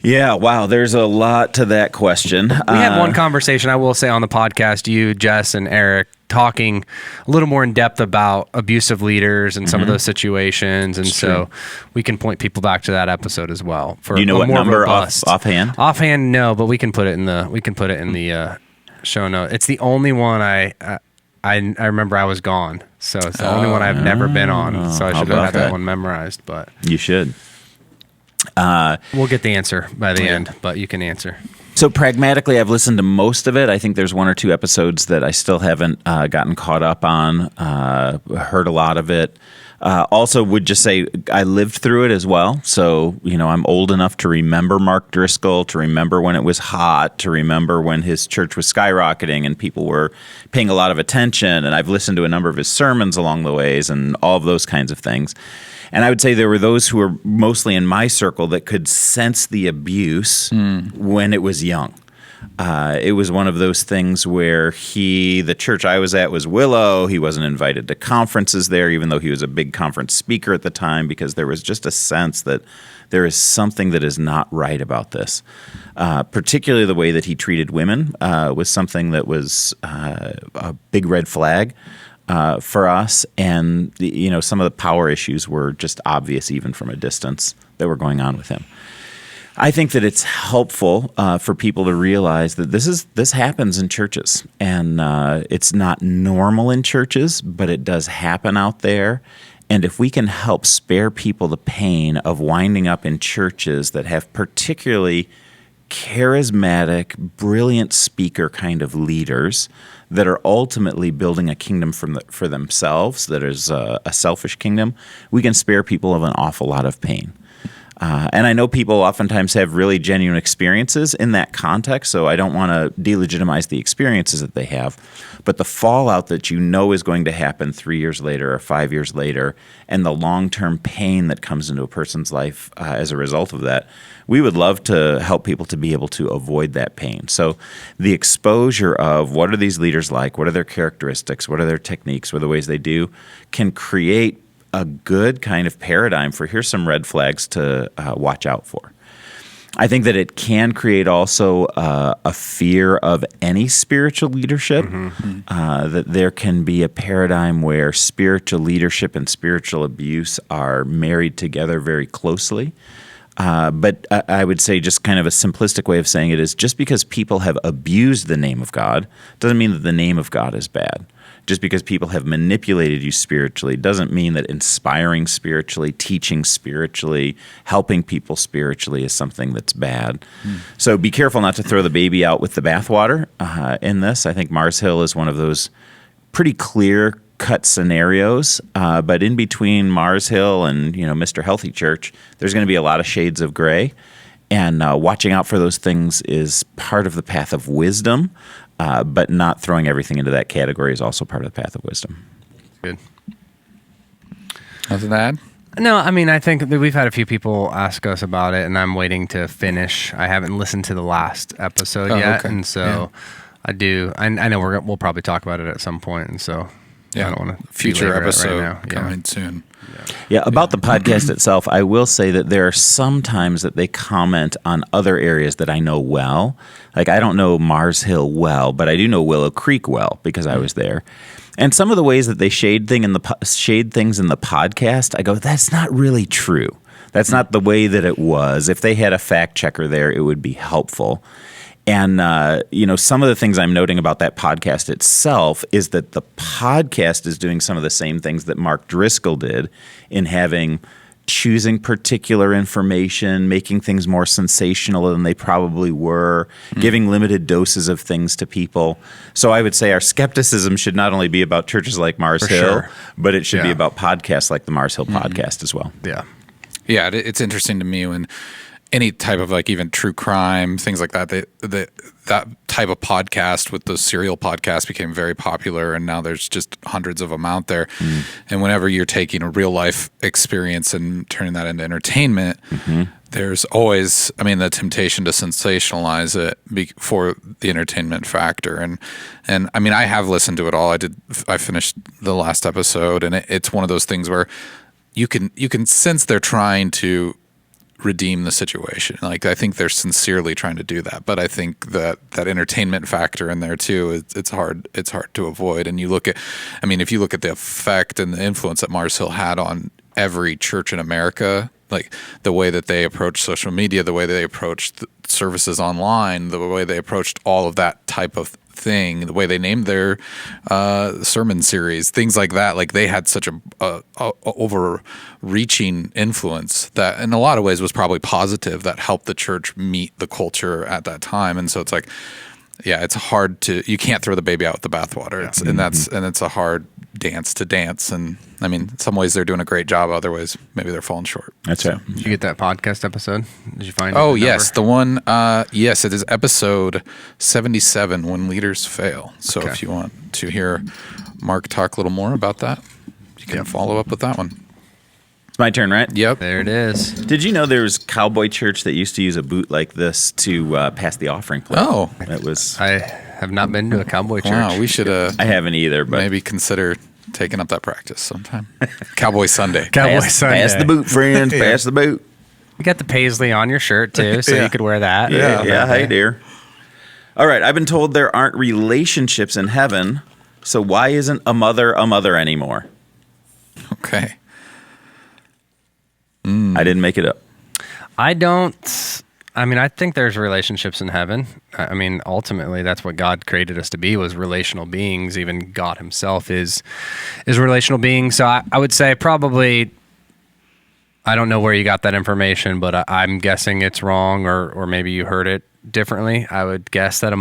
Yeah, wow, there's a lot to that question. We had one conversation, I will say, on the podcast, you, Jess, and Eric, talking a little more in depth about abusive leaders and some of those situations, and so we can point people back to that episode as well. For Do you know a what more number robust, offhand? Offhand, no, but we can put it in the show note. It's the only one I remember I was gone, so it's the only one I've never been on. So I should have had that one memorized, but You should. we'll get the answer by the end. But you can answer. So pragmatically, I've listened to most of it. I think there's one or two episodes that I still haven't gotten caught up on. Heard a lot of it. Also, would just say I lived through it as well. So, I'm old enough to remember Mark Driscoll, to remember when it was hot, to remember when his church was skyrocketing and people were paying a lot of attention. And I've listened to a number of his sermons along the ways and all of those kinds of things. And I would say there were those who were mostly in my circle that could sense the abuse when it was young. It was one of those things where the church I was at was Willow. He wasn't invited to conferences there, even though he was a big conference speaker at the time, because there was just a sense that there is something that is not right about this. Particularly the way that he treated women was something that was a big red flag for us. And, some of the power issues were just obvious even from a distance that were going on with him. I think that it's helpful for people to realize that this happens in churches, and it's not normal in churches, but it does happen out there. And if we can help spare people the pain of winding up in churches that have particularly charismatic, brilliant speaker kind of leaders that are ultimately building a kingdom for themselves, that is a selfish kingdom, we can spare people of an awful lot of pain. And I know people oftentimes have really genuine experiences in that context, so I don't want to delegitimize the experiences that they have. But the fallout that is going to happen 3 years later or 5 years later, and the long-term pain that comes into a person's life as a result of that, we would love to help people to be able to avoid that pain. So the exposure of what are these leaders like, what are their characteristics, what are their techniques, what are the ways they do, can create a good kind of paradigm for here's some red flags to watch out for. I think that it can create also a fear of any spiritual leadership, that there can be a paradigm where spiritual leadership and spiritual abuse are married together very closely. But I would say just kind of a simplistic way of saying it is just because people have abused the name of God doesn't mean that the name of God is bad. Just because people have manipulated you spiritually doesn't mean that inspiring spiritually, teaching spiritually, helping people spiritually is something that's bad. So be careful not to throw the baby out with the bathwater in this. I think Mars Hill is one of those pretty clear-cut scenarios. But in between Mars Hill and Mr. Healthy Church, there's going to be a lot of shades of gray. And watching out for those things is part of the path of wisdom. But not throwing everything into that category is also part of the path of wisdom. Good. Nothing to add? No, I mean, I think that we've had a few people ask us about it, and I'm waiting to finish. I haven't listened to the last episode yet, okay. And so I do. I know we'll probably talk about it at some point, and so I don't want to future episode right now. coming soon. Yeah, about the podcast itself, I will say that there are some times that they comment on other areas that I know well. Like, I don't know Mars Hill well, but I do know Willow Creek well because I was there. And some of the ways that they shade things in the podcast, I go, that's not really true. That's not the way that it was. If they had a fact checker there, it would be helpful. And, some of the things I'm noting about that podcast itself is that the podcast is doing some of the same things that Mark Driscoll did in choosing particular information, making things more sensational than they probably were, giving limited doses of things to people. So I would say our skepticism should not only be about churches like Mars Hill, but it should be about podcasts like the Mars Hill podcast as well. Yeah. Yeah, it's interesting to me when any type of even true crime, things like that, that type of podcast with those serial podcasts became very popular, and now there's just hundreds of them out there. And whenever you're taking a real life experience and turning that into entertainment, there's always, the temptation to sensationalize it for the entertainment factor. And I have listened to it all. I finished the last episode, and it's one of those things where you can sense they're trying to redeem the situation. Like, I think they're sincerely trying to do that, but I think that entertainment factor in there too, it's hard to avoid. And you look at, I mean, if you look at the effect and the influence that Mars Hill had on every church in America, like the way that they approached social media, the way they approached services online, the way they approached all of that type of thing, the way they named their sermon series, things like that. Like, they had such a overreaching influence that in a lot of ways was probably positive, that helped the church meet the culture at that time. And so it's like, yeah, it's hard you can't throw the baby out with the bathwater. And it's a hard dance to dance. And I mean, in some ways they're doing a great job. Other ways, maybe they're falling short. That's right. Did you get that podcast episode? Did you find it? Oh, yes. The one, yes, it is episode 77, When Leaders Fail. So if you want to hear Mark talk a little more about that, you can follow up with that one. It's my turn, right? Yep. There it is. Did you know there was Cowboy Church that used to use a boot like this to pass the offering plate? Oh. That was... I have not been to a cowboy church. Wow, we should I haven't either, but... maybe consider taking up that practice sometime. Cowboy Sunday. Pass the boot, friends. Pass the boot. You got the paisley on your shirt too, so you could wear that. Yeah. Hey, dear. All right. I've been told there aren't relationships in heaven, so why isn't a mother anymore? Okay. I didn't make it up. I think there's relationships in heaven. I mean, ultimately, that's what God created us to be, was relational beings. Even God himself is relational being. So I would say probably, I don't know where you got that information, but I'm guessing it's wrong, or maybe you heard it differently. I would guess that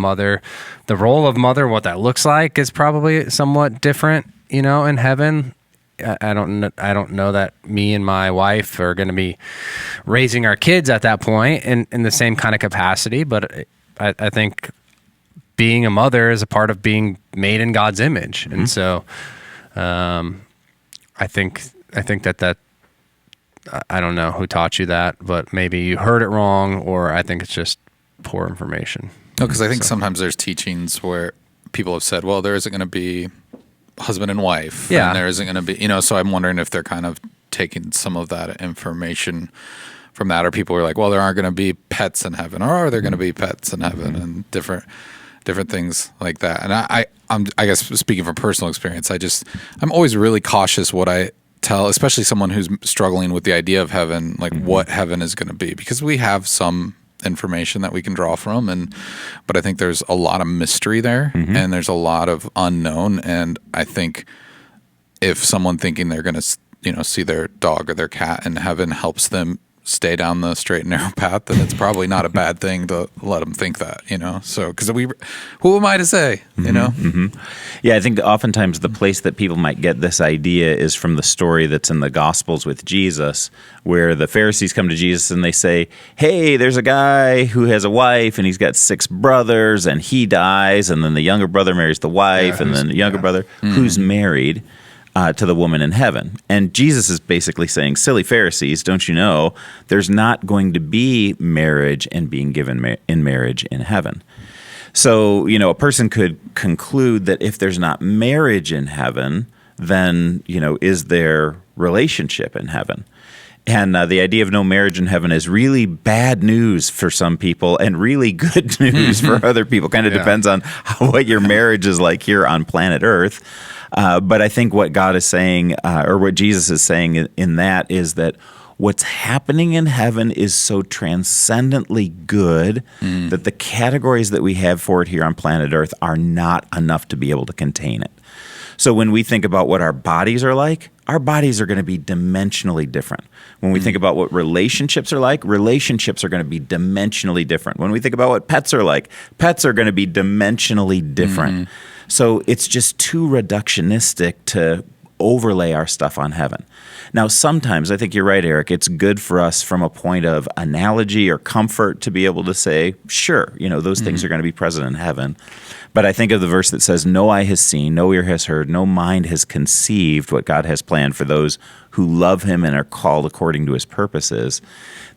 the role of mother, what that looks like, is probably somewhat different, in heaven. I don't know that me and my wife are going to be raising our kids at that point in the same kind of capacity, but I think being a mother is a part of being made in God's image. Mm-hmm. And so I think that I don't know who taught you that, but maybe you heard it wrong, or I think it's just poor information. No, because I think sometimes there's teachings where people have said, well, there isn't going to be husband and wife, and there isn't going to be, so I'm wondering if they're kind of taking some of that information from that, or people are like, well, there aren't going to be pets in heaven, or are there going to be pets in heaven, and different things like that. And I guess speaking from personal experience, I'm always really cautious what I tell, especially someone who's struggling with the idea of heaven, like what heaven is going to be, because we have some information that we can draw from, but I think there's a lot of mystery there, and there's a lot of unknown. And I think if someone thinking they're going to see their dog or their cat in heaven helps them stay down the straight and narrow path, then it's probably not a bad thing to let them think that, so, because who am I to say, Yeah, I think oftentimes the place that people might get this idea is from the story that's in the Gospels with Jesus, where the Pharisees come to Jesus and they say, hey, there's a guy who has a wife and he's got 6 brothers and he dies, and then the younger brother marries the wife, and then the younger brother who's married to the woman in heaven. And Jesus is basically saying, silly Pharisees, don't you know there's not going to be marriage and being given in marriage in heaven? So, a person could conclude that if there's not marriage in heaven, then, is there relationship in heaven? And the idea of no marriage in heaven is really bad news for some people and really good news for other people. Kind of depends on what your marriage is like here on planet Earth. But I think what God is saying, or what Jesus is saying in that, is that what's happening in heaven is so transcendently good that the categories that we have for it here on planet Earth are not enough to be able to contain it. So when we think about what our bodies are like, our bodies are going to be dimensionally different. When we think about what relationships are like, relationships are going to be dimensionally different. When we think about what pets are like, pets are going to be dimensionally different. So it's just too reductionistic to overlay our stuff on heaven. Now, sometimes, I think you're right, Eric, it's good for us from a point of analogy or comfort to be able to say, sure, those things are going to be present in heaven. But I think of the verse that says, no eye has seen, no ear has heard, no mind has conceived what God has planned for those who love him and are called according to his purposes.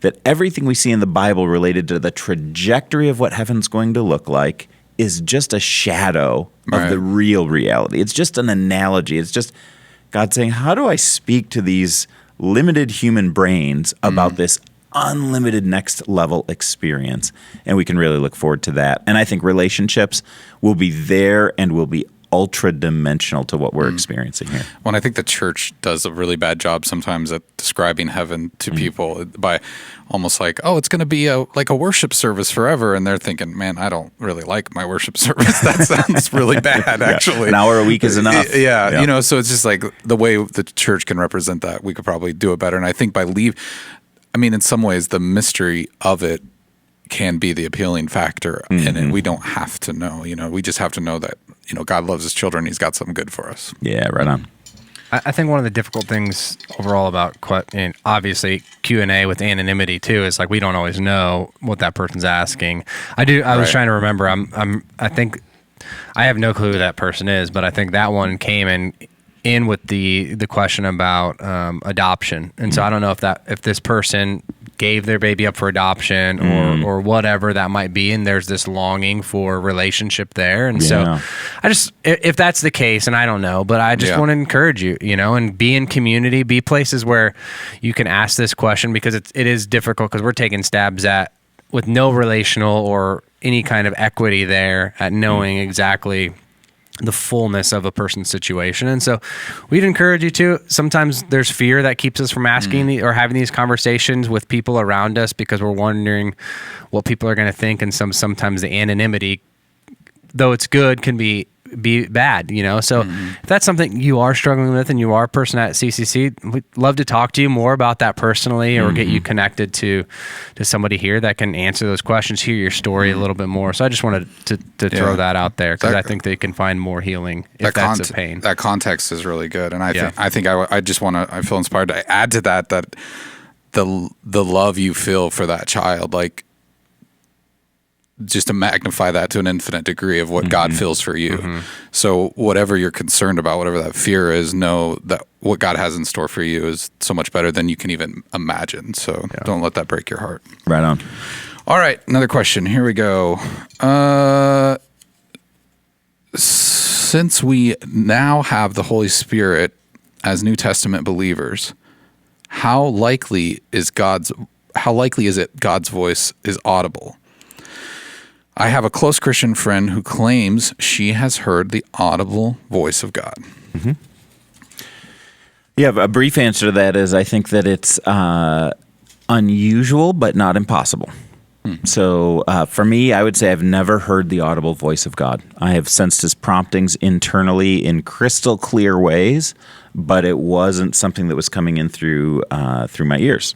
That everything we see in the Bible related to the trajectory of what heaven's going to look like is just a shadow of the real reality. It's just an analogy. It's just God saying, how do I speak to these limited human brains about this unlimited next level experience. And we can really look forward to that. And I think relationships will be there and will be ultra dimensional to what we're experiencing here. Well, I think the church does a really bad job sometimes at describing heaven to people by almost like, oh, it's going to be like a worship service forever. And they're thinking, man, I don't really like my worship service. That sounds really bad, actually. An hour a week is enough. Yeah. So it's just like the way the church can represent that, we could probably do it better. And I think in some ways, the mystery of it can be the appealing factor in it. We don't have to know, we just have to know that, God loves his children. He's got something good for us. Yeah, right on. I think one of the difficult things overall about, and obviously Q&A with anonymity too, is like we don't always know what that person's asking. I was trying to remember. I think I have no clue who that person is, but I think that one came in with the question about adoption, and so I don't know if this person gave their baby up for adoption or whatever that might be, and there's this longing for relationship there. And so if that's the case, and I don't know, but I just want to encourage you, and be in community, be places where you can ask this question, because it is difficult, because we're taking stabs at with no relational or any kind of equity there at knowing exactly the fullness of a person's situation. And so we'd encourage you to. Sometimes there's fear that keeps us from asking or having these conversations with people around us, because we're wondering what people are going to think. And sometimes the anonymity, though it's good, can be bad, So if that's something you are struggling with and you are a person at CCC, we'd love to talk to you more about that personally, or get you connected to somebody here that can answer those questions, hear your story a little bit more. So I just wanted to throw that out there, because I think they can find more healing if that's a pain. That context is really good. And I think I just want to, I feel inspired to add to that the love you feel for that child, like, just to magnify that to an infinite degree of what God feels for you. So whatever you're concerned about, whatever that fear is, know that what God has in store for you is so much better than you can even imagine. So don't let that break your heart. Right on. All right, another question. Here we go. Since we now have the Holy Spirit as New Testament believers, how likely is it God's voice is audible? I have a close Christian friend who claims she has heard the audible voice of God. Yeah, a brief answer to that is I think that it's unusual, but not impossible. So for me, I would say I've never heard the audible voice of God. I have sensed his promptings internally in crystal clear ways, but it wasn't something that was coming in through my ears.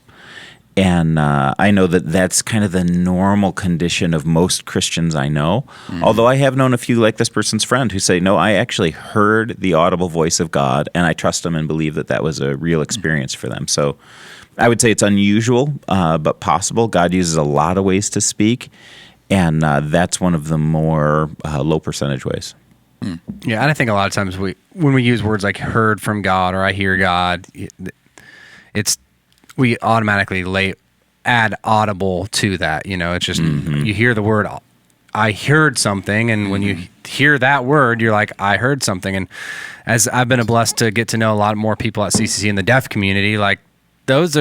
And I know that that's kind of the normal condition of most Christians I know. Although I have known a few, like this person's friend, who say, no, I actually heard the audible voice of God, and I trust them and believe that was a real experience for them. So I would say it's unusual, but possible. God uses a lot of ways to speak, and that's one of the more low percentage ways. Yeah, and I think a lot of times when we use words like heard from God or I hear God, we automatically add audible to that. It's just, you hear the word, I heard something. And when you hear that word, you're like, I heard something. And as I've been blessed to get to know a lot more people at CCC in the deaf community, like those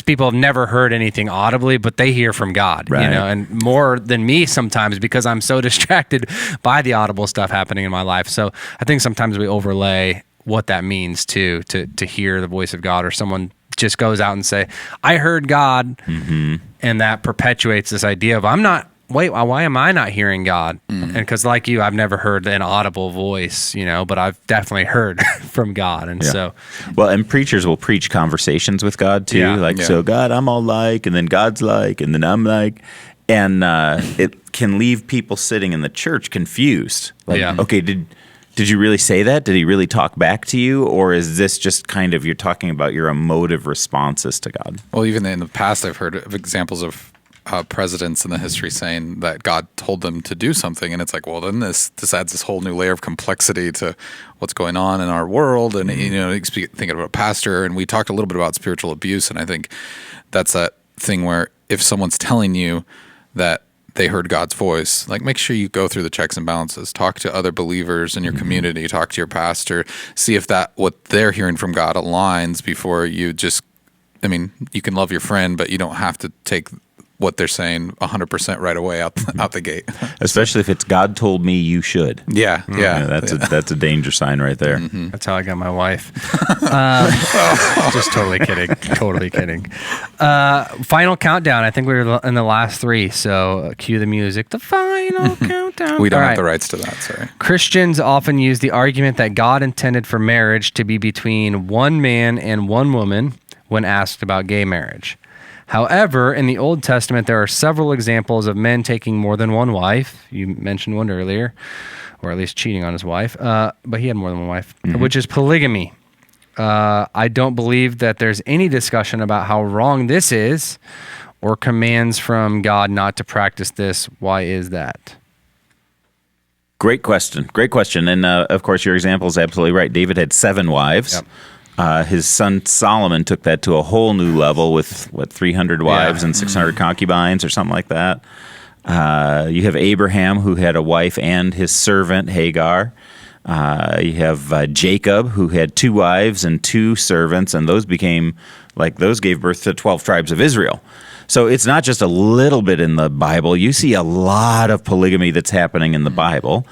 people have never heard anything audibly, but they hear from God, right. And more than me sometimes, because I'm so distracted by the audible stuff happening in my life. So I think sometimes we overlay what that means to hear the voice of God, or someone just goes out and say, I heard God, and that perpetuates this idea of why am I not hearing God? And because like you, I've never heard an audible voice, but I've definitely heard from God. And so, well, and preachers will preach conversations with God too. So God, I'm all like, and then God's like, and then I'm like, and it can leave people sitting in the church confused. Okay, did you really say that? Did he really talk back to you? Or is this just kind of, you're talking about your emotive responses to God? Well, even in the past, I've heard of examples of presidents in the history saying that God told them to do something. And it's like, well, then this adds this whole new layer of complexity to what's going on in our world. And, thinking about a pastor, and we talked a little bit about spiritual abuse. And I think that's that thing where if someone's telling you that they heard God's voice, like make sure you go through the checks and balances, talk to other believers in your community, talk to your pastor, see if what they're hearing from God aligns before you just I mean, you can love your friend, but you don't have to take what they're saying 100% right away out the gate. Especially if it's God told me you should. Yeah. That's a danger sign right there. Mm-hmm. That's how I got my wife. Just totally kidding. Totally kidding. Final countdown. I think we're in the last 3, so cue the music. The final countdown. We don't All have right. the rights to that, sorry. Christians often use the argument that God intended for marriage to be between one man and one woman when asked about gay marriage. However, in the Old Testament, there are several examples of men taking more than one wife. You mentioned one earlier, or at least cheating on his wife, but he had more than one wife, which is polygamy. I don't believe that there's any discussion about how wrong this is or commands from God not to practice this. Why is that? Great question. And of course, your example is absolutely right. David had 7 wives. Yep. His son Solomon took that to a whole new level with 300 wives and 600 concubines or something like that. You have Abraham, who had a wife and his servant Hagar. You have Jacob, who had 2 wives and 2 servants, and those gave birth to 12 tribes of Israel. So it's not just a little bit in the Bible. You see a lot of polygamy that's happening in the Bible.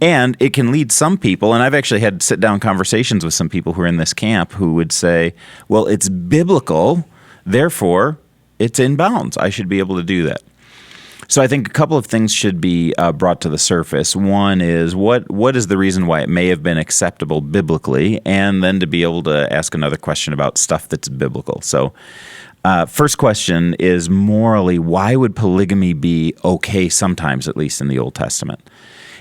And it can lead some people, and I've actually had sit-down conversations with some people who are in this camp who would say, well, it's biblical, therefore it's in bounds. I should be able to do that. So I think a couple of things should be brought to the surface. One is what is the reason why it may have been acceptable biblically, and then to be able to ask another question about stuff that's biblical. So first question is morally, why would polygamy be okay sometimes, at least in the Old Testament?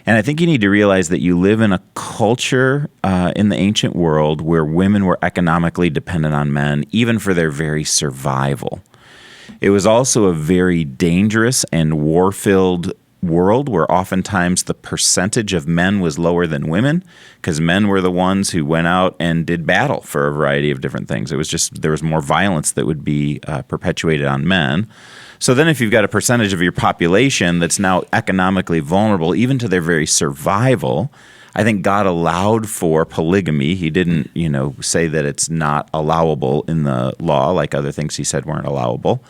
And I think you need to realize that you live in a culture in the ancient world where women were economically dependent on men, even for their very survival. It was also a very dangerous and war-filled world where oftentimes the percentage of men was lower than women because men were the ones who went out and did battle for a variety of different things. It was just there was more violence that would be perpetuated on men. So then if you've got a percentage of your population that's now economically vulnerable, even to their very survival, I think God allowed for polygamy. He didn't, say that it's not allowable in the law, like other things he said weren't allowable.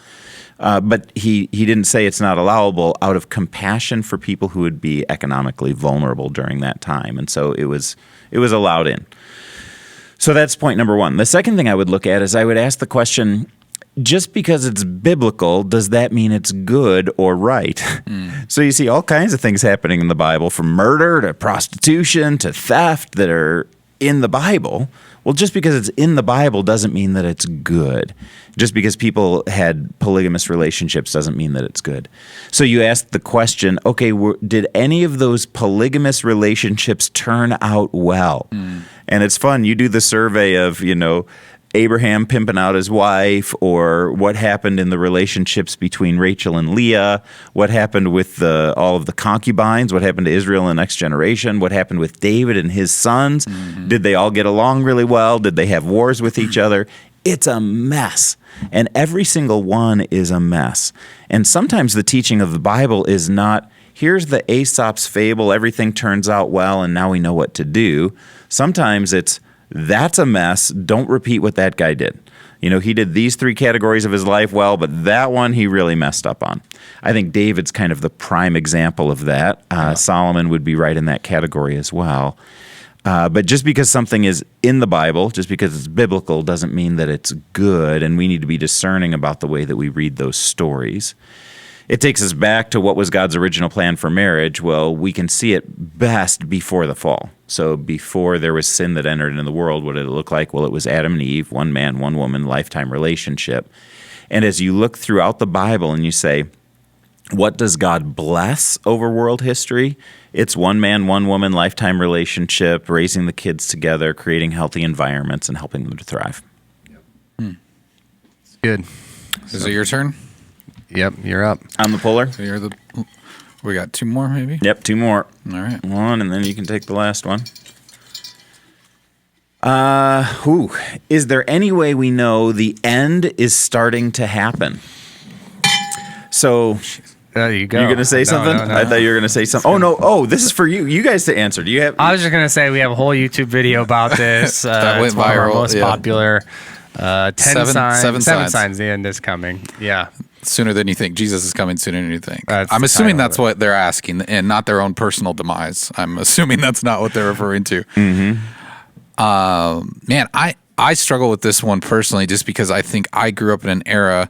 But he didn't say it's not allowable out of compassion for people who would be economically vulnerable during that time. And so it was allowed in. So that's point number one. The second thing I would look at is I would ask the question, just because it's biblical, does that mean it's good or right? So you see all kinds of things happening in the Bible, from murder to prostitution to theft, that are in the Bible. Well, just because it's in the Bible doesn't mean that it's good. Just because people had polygamous relationships doesn't mean that it's good. So you ask the question, okay, did any of those polygamous relationships turn out well? And it's fun. You do the survey of, Abraham pimping out his wife, or what happened in the relationships between Rachel and Leah, what happened with all of the concubines, what happened to Israel in the next generation, what happened with David and his sons. Did they all get along really well? Did they have wars with each other? It's a mess. And every single one is a mess. And sometimes the teaching of the Bible is not, here's the Aesop's fable, everything turns out well, and now we know what to do. Sometimes it's, that's a mess. Don't repeat what that guy did. He did these 3 categories of his life well, but that one he really messed up on. I think David's kind of the prime example of that. Solomon would be right in that category as well. But just because something is in the Bible, just because it's biblical, doesn't mean that it's good, and we need to be discerning about the way that we read those stories. It takes us back to what was God's original plan for marriage. Well, we can see it best before the fall. So before there was sin that entered into the world, what did it look like? Well, it was Adam and Eve, one man, one woman, lifetime relationship. And as you look throughout the Bible and you say, what does God bless over world history? It's one man, one woman, lifetime relationship, raising the kids together, creating healthy environments, and helping them to thrive. Good. Is it your turn? Yep, you're up. I'm the puller. So we got 2 more, maybe? Yep, 2 more. All right. One, and then you can take the last one. Is there any way we know the end is starting to happen? So, There you go. you're going to say something? No. I thought you were going to say something. Oh, no. Oh, this is for you. You guys to answer. Do you have... I was just going to say we have a whole YouTube video about this. That went it's one of our viral, most yeah. popular. 10 signs. Seven Seven signs. signs. The end is coming. Yeah. Sooner than you think. Jesus is coming sooner than you think. That's I'm the assuming title of that's it. what they're asking, and not their own personal demise. I'm assuming that's not what they're referring to. Man, I struggle with this one personally, just because I think I grew up in an era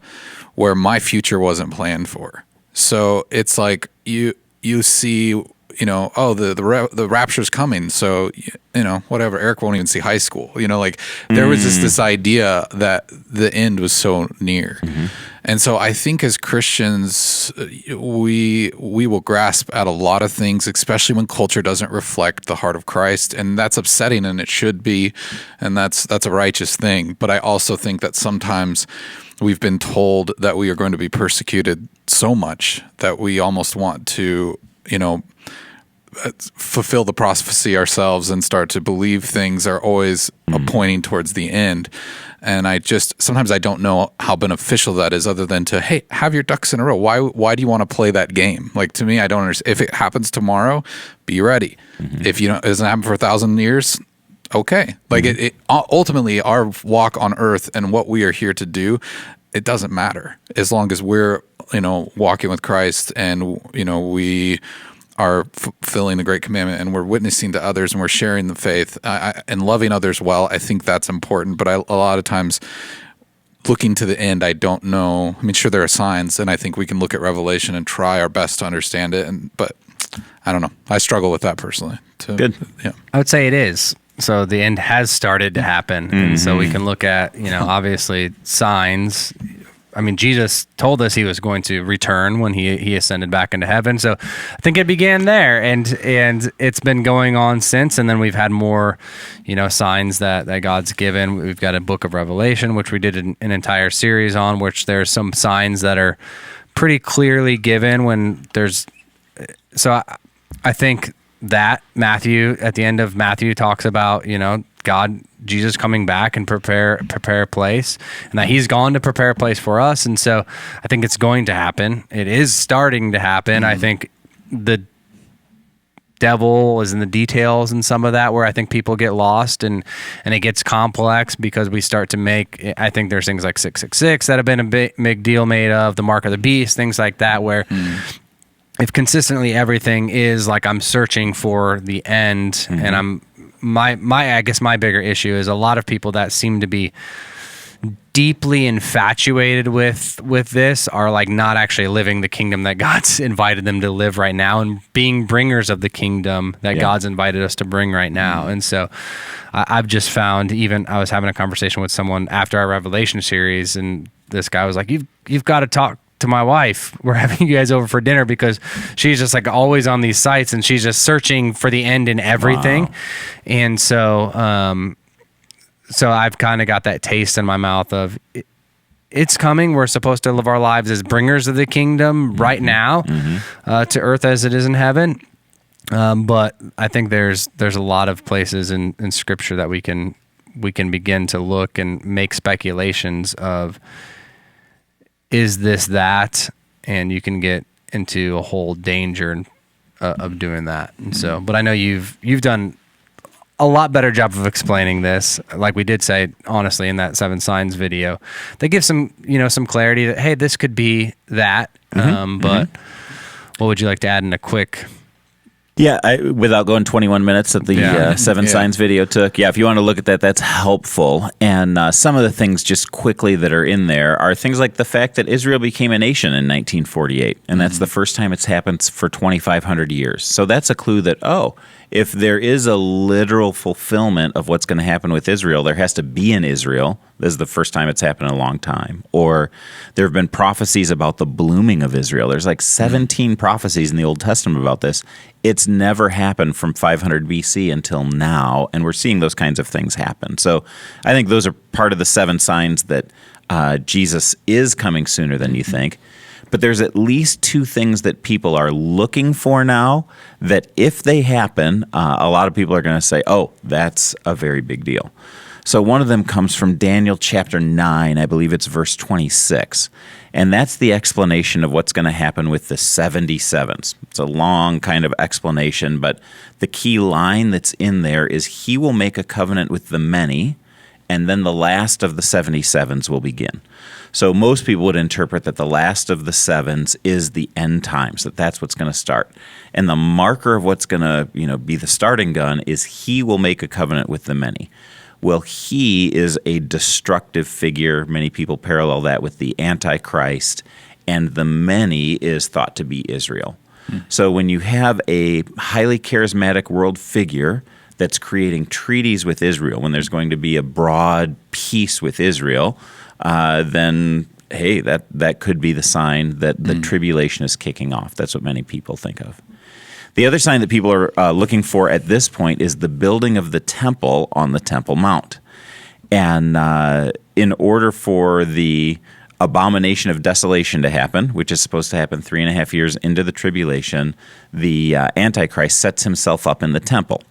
where my future wasn't planned for. So it's like you see, the rapture's coming. So, whatever. Eric won't even see high school. Like there was just this idea that the end was so near. And so I think as Christians, we will grasp at a lot of things, especially when culture doesn't reflect the heart of Christ. And that's upsetting, and it should be. And that's a righteous thing. But I also think that sometimes we've been told that we are going to be persecuted so much that we almost want to, fulfill the prophecy ourselves and start to believe things are always pointing towards the end. And sometimes I don't know how beneficial that is, other than to, hey, have your ducks in a row. Why do you want to play that game? Like, to me, I don't understand. If it happens tomorrow, be ready. If it doesn't happen for 1,000 years, okay. Like it ultimately, our walk on earth and what we are here to do, it doesn't matter as long as we're, walking with Christ, and, we are fulfilling the great commandment, and we're witnessing to others, and we're sharing the faith and loving others well. I think that's important. But a lot of times, looking to the end, I don't know. I mean, sure, there are signs, and I think we can look at Revelation and try our best to understand it. But I don't know. I struggle with that personally. Good. Yeah. I would say it is. So the end has started to happen. And so we can look at, obviously signs. I mean, Jesus told us he was going to return when he ascended back into heaven. So I think it began there, and it's been going on since. And then we've had more, signs that God's given. We've got a book of Revelation, which we did an entire series on, which there's some signs that are pretty clearly given when there's. So I think that Matthew, at the end of Matthew, talks about, Jesus coming back and prepare a place, and that he's gone to prepare a place for us. And so I think it's going to happen. It is starting to happen. I think the devil is in the details and some of that, where I think people get lost, and it gets complex because we start to make, I think there's things like 666 that have been a big deal made of, the mark of the beast, things like that, where if consistently everything is like, I'm searching for the end, and I guess my bigger issue is a lot of people that seem to be deeply infatuated with this are like not actually living the kingdom that God's invited them to live right now, and being bringers of the kingdom that God's invited us to bring right now. And so I've just found, even I was having a conversation with someone after our Revelation series, and this guy was like, you've got to talk to my wife. We're having you guys over for dinner, because she's just like always on these sites, and she's just searching for the end in everything. Wow. And so I've kind of got that taste in my mouth of it's coming. We're supposed to live our lives as bringers of the kingdom right now, to earth as it is in heaven. But I think there's a lot of places in scripture that we can begin to look and make speculations of, is this that? And you can get into a whole danger of doing that. And so, but I know you've done a lot better job of explaining this. Like we did say, honestly, in that 7 signs video, they give some clarity that, hey, this could be that. But what would you like to add in a quick? Yeah, without going 21 minutes that the 7 signs video took. Yeah, if you want to look at that, that's helpful. And some of the things just quickly that are in there are things like the fact that Israel became a nation in 1948. And that's the first time it's happened for 2,500 years. So that's a clue that, if there is a literal fulfillment of what's going to happen with Israel, there has to be an Israel. This is the first time it's happened in a long time. Or there have been prophecies about the blooming of Israel. There's like 17 prophecies in the Old Testament about this. It's never happened from 500 BC until now, and we're seeing those kinds of things happen. So I think those are part of the 7 signs that Jesus is coming sooner than you think. But there's at least 2 things that people are looking for now that if they happen, a lot of people are going to say, that's a very big deal. So one of them comes from Daniel chapter 9, I believe it's verse 26. And that's the explanation of what's going to happen with the 77s. It's a long kind of explanation, but the key line that's in there is, he will make a covenant with the many and then the last of the 77s will begin. So most people would interpret that the last of the sevens is the end times, that's what's going to start. And the marker of what's going to, be the starting gun is he will make a covenant with the many. Well, he is a destructive figure. Many people parallel that with the Antichrist, and the many is thought to be Israel. So when you have a highly charismatic world figure that's creating treaties with Israel, when there's going to be a broad peace with Israel, then, hey, that could be the sign that the tribulation is kicking off. That's what many people think of. The other sign that people are looking for at this point is the building of the temple on the Temple Mount. And in order for the abomination of desolation to happen, which is supposed to happen 3.5 years into the tribulation, the Antichrist sets himself up in the temple.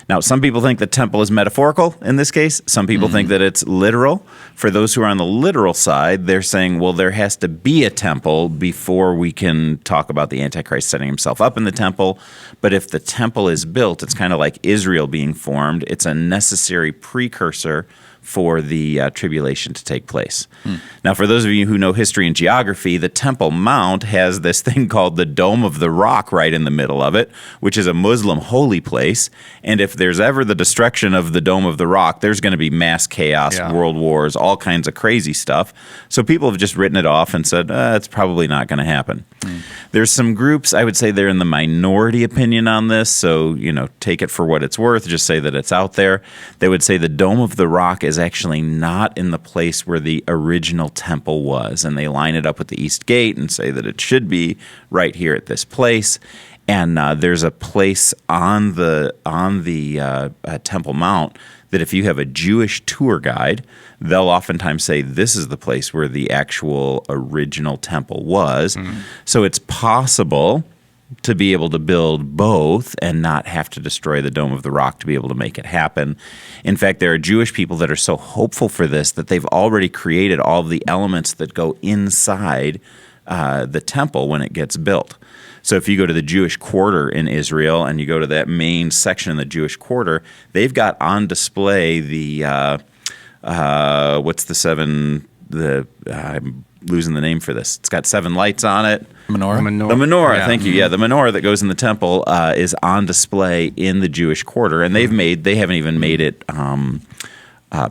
Now, some people think the temple is metaphorical in this case. Some people think that it's literal. For those who are on the literal side, they're saying, well, there has to be a temple before we can talk about the Antichrist setting himself up in the temple. But if the temple is built, it's kind of like Israel being formed. It's a necessary precursor for the tribulation to take place. Now, for those of you who know history and geography, the Temple Mount has this thing called the Dome of the Rock right in the middle of it, which is a Muslim holy place. And if there's ever the destruction of the Dome of the Rock, there's going to be mass chaos, world wars, all kinds of crazy stuff. So people have just written it off and said, it's probably not going to happen. There's some groups, I would say they're in the minority opinion on this, so, take it for what it's worth, just say that it's out there. They would say the Dome of the Rock is actually not in the place where the original temple was, and they line it up with the East Gate and say that it should be right here at this place. And there's a place on the Temple Mount that if you have a Jewish tour guide, they'll oftentimes say this is the place where the actual original temple was. So it's possible to be able to build both and not have to destroy the Dome of the Rock to be able to make it happen. In fact, there are Jewish people that are so hopeful for this that they've already created all of the elements that go inside the temple when it gets built. So if you go to the Jewish quarter in Israel and you go to that main section in the Jewish quarter, they've got on display the what's the seven? I'm losing the name for this. It's got 7 lights on it. Menorah. The menorah, thank you. Yeah, the menorah that goes in the temple is on display in the Jewish quarter, and they haven't even made it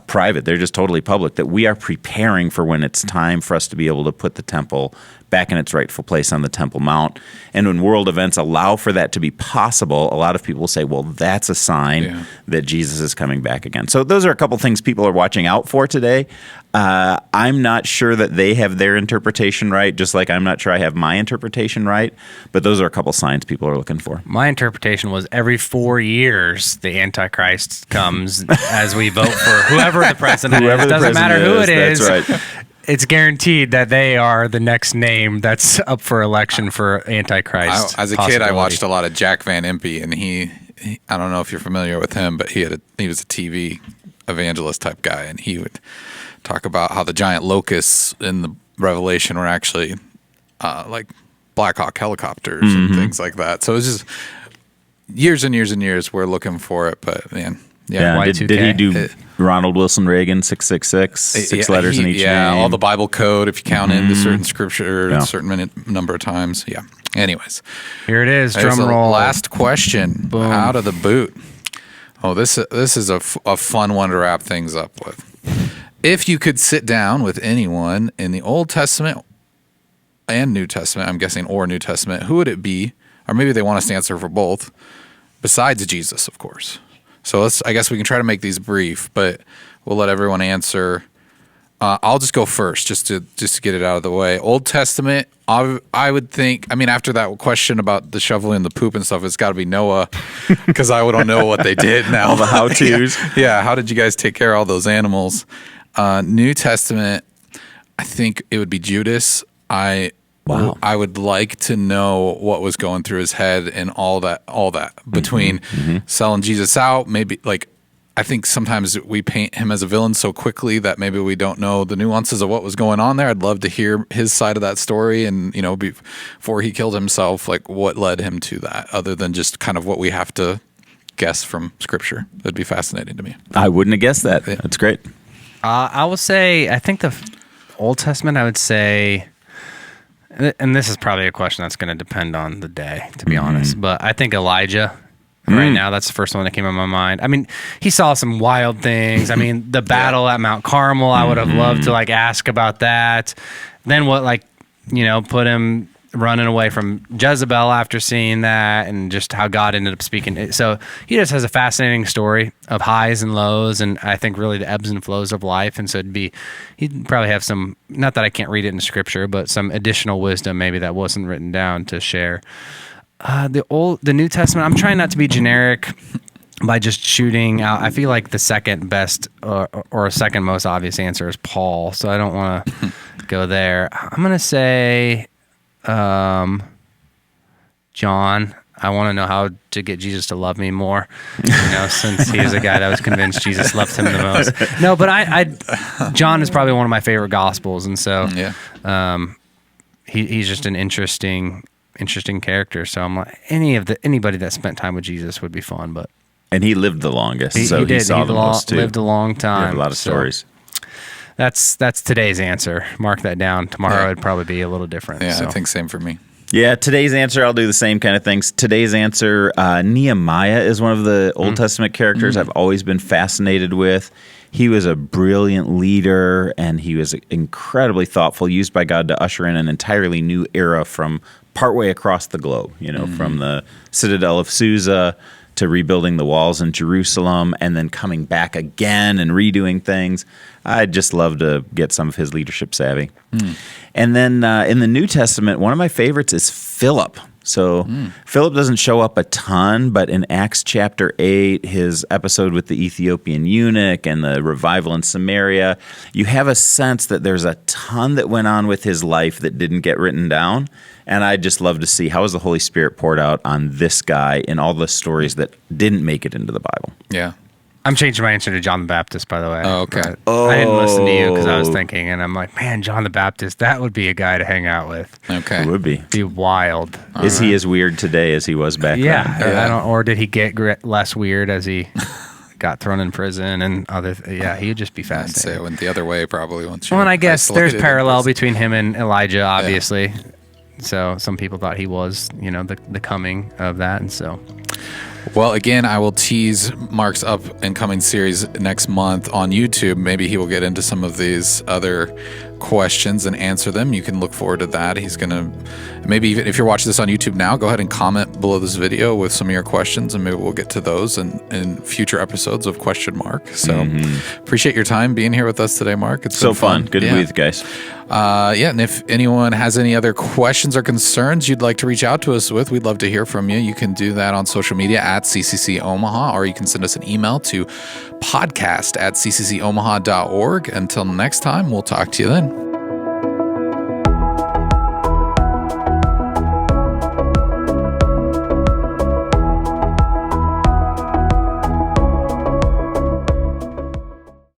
private. They're just totally public, that we are preparing for when it's time for us to be able to put the temple back in its rightful place on the Temple Mount. And when world events allow for that to be possible, a lot of people will say, well, that's a sign that Jesus is coming back again. So those are a couple things people are watching out for today. I'm not sure that they have their interpretation right, just like I'm not sure I have my interpretation right, but those are a couple signs people are looking for. My interpretation was every 4 years the Antichrist comes as we vote for whoever the president is. Doesn't matter who it is. That's right. It's guaranteed that they are the next name that's up for election for Antichrist. As a kid, I watched a lot of Jack Van Impe, and he I don't know if you're familiar with him, but he was a TV evangelist type guy, and he would talk about how the giant locusts in the Revelation were actually like Black Hawk helicopters and things like that. So it was just years and years and years we're looking for it, but man. Yeah, did he do Ronald Wilson Reagan 666 six letters in each name? Yeah, all the Bible code if you count into certain scripture a certain number of times. Yeah. Anyways, here it is. Drum roll. Last question. Boom. Out of the boot. Oh, this is a fun one to wrap things up with. If you could sit down with anyone in the Old Testament and New Testament, I'm guessing, or New Testament, who would it be? Or maybe they want us to answer for both, besides Jesus, of course. So I guess we can try to make these brief, but we'll let everyone answer. I'll just go first, just to get it out of the way. Old Testament, I would think. I mean, after that question about the shoveling the poop and stuff, it's got to be Noah, because I don't know what they did now. All the how-tos. Yeah, how did you guys take care of all those animals? New Testament, I think it would be Judas. I would like to know what was going through his head and all that between selling Jesus out. Maybe I think sometimes we paint him as a villain so quickly that maybe we don't know the nuances of what was going on there. I'd love to hear his side of that story, and before he killed himself, what led him to that, other than just kind of what we have to guess from Scripture. That'd be fascinating to me. I wouldn't have guessed that. That's great. I will say, I think the Old Testament, I would say, and this is probably a question that's going to depend on the day, to be honest, but I think Elijah right now, that's the first one that came in my mind. I mean, he saw some wild things. I mean, the battle at Mount Carmel, I would have loved to like ask about that. Then what, like, put him running away from Jezebel after seeing that, and just how God ended up speaking. So he just has a fascinating story of highs and lows, and I think really the ebbs and flows of life. And so he'd probably have some, not that I can't read it in scripture, but some additional wisdom maybe that wasn't written down to share. The New Testament, I'm trying not to be generic by just shooting out. I feel like the second best or second most obvious answer is Paul, so I don't want to go there. I'm going to say John. I want to know how to get Jesus to love me more, since he is a guy that was convinced Jesus loved him the most. No, but John is probably one of my favorite gospels, and so he's just an interesting character. So I'm like, anybody that spent time with Jesus would be fun, but. And he lived the longest, he did. He saw the most too. Lived a long time. He had a lot of stories. That's today's answer. Mark that down. Tomorrow it'd probably be a little different. Yeah, I think same for me. Yeah, today's answer, I'll do the same kind of things. Today's answer, Nehemiah is one of the Old Testament characters I've always been fascinated with. He was a brilliant leader, and he was incredibly thoughtful, used by God to usher in an entirely new era from partway across the globe, from the citadel of Susa to rebuilding the walls in Jerusalem, and then coming back again and redoing things. I'd just love to get some of his leadership savvy. And then in the New Testament, one of my favorites is Philip. So Philip doesn't show up a ton, but in Acts chapter 8, his episode with the Ethiopian eunuch and the revival in Samaria, you have a sense that there's a ton that went on with his life that didn't get written down. And I'd just love to see how is the Holy Spirit poured out on this guy in all the stories that didn't make it into the Bible. Yeah. I'm changing my answer to John the Baptist, by the way. Oh, okay. I didn't listen to you because I was thinking, and I'm like, man, John the Baptist, that would be a guy to hang out with. Okay. It would be. Be wild. Is he as weird today as he was back then? Yeah. Or did he get less weird as he got thrown in prison and other? He would just be fascinating. I'd say it went the other way probably once. Well, and I guess there's parallel between him and Elijah, obviously. Yeah. So some people thought he was, the coming of that, and so. Well, again, I will tease Mark's up and coming series next month on YouTube. Maybe he will get into some of these other questions and answer them. You can look forward to that. He's going to, maybe even if you're watching this on YouTube now, go ahead and comment below this video with some of your questions, and maybe we'll get to those in future episodes of Question Mark. So appreciate your time being here with us today, Mark. It's so fun. Good to be with you guys. And if anyone has any other questions or concerns you'd like to reach out to us with, we'd love to hear from you. You can do that on social media at CCC Omaha, or you can send us an email to podcast@cccomaha.org. Until next time, we'll talk to you then.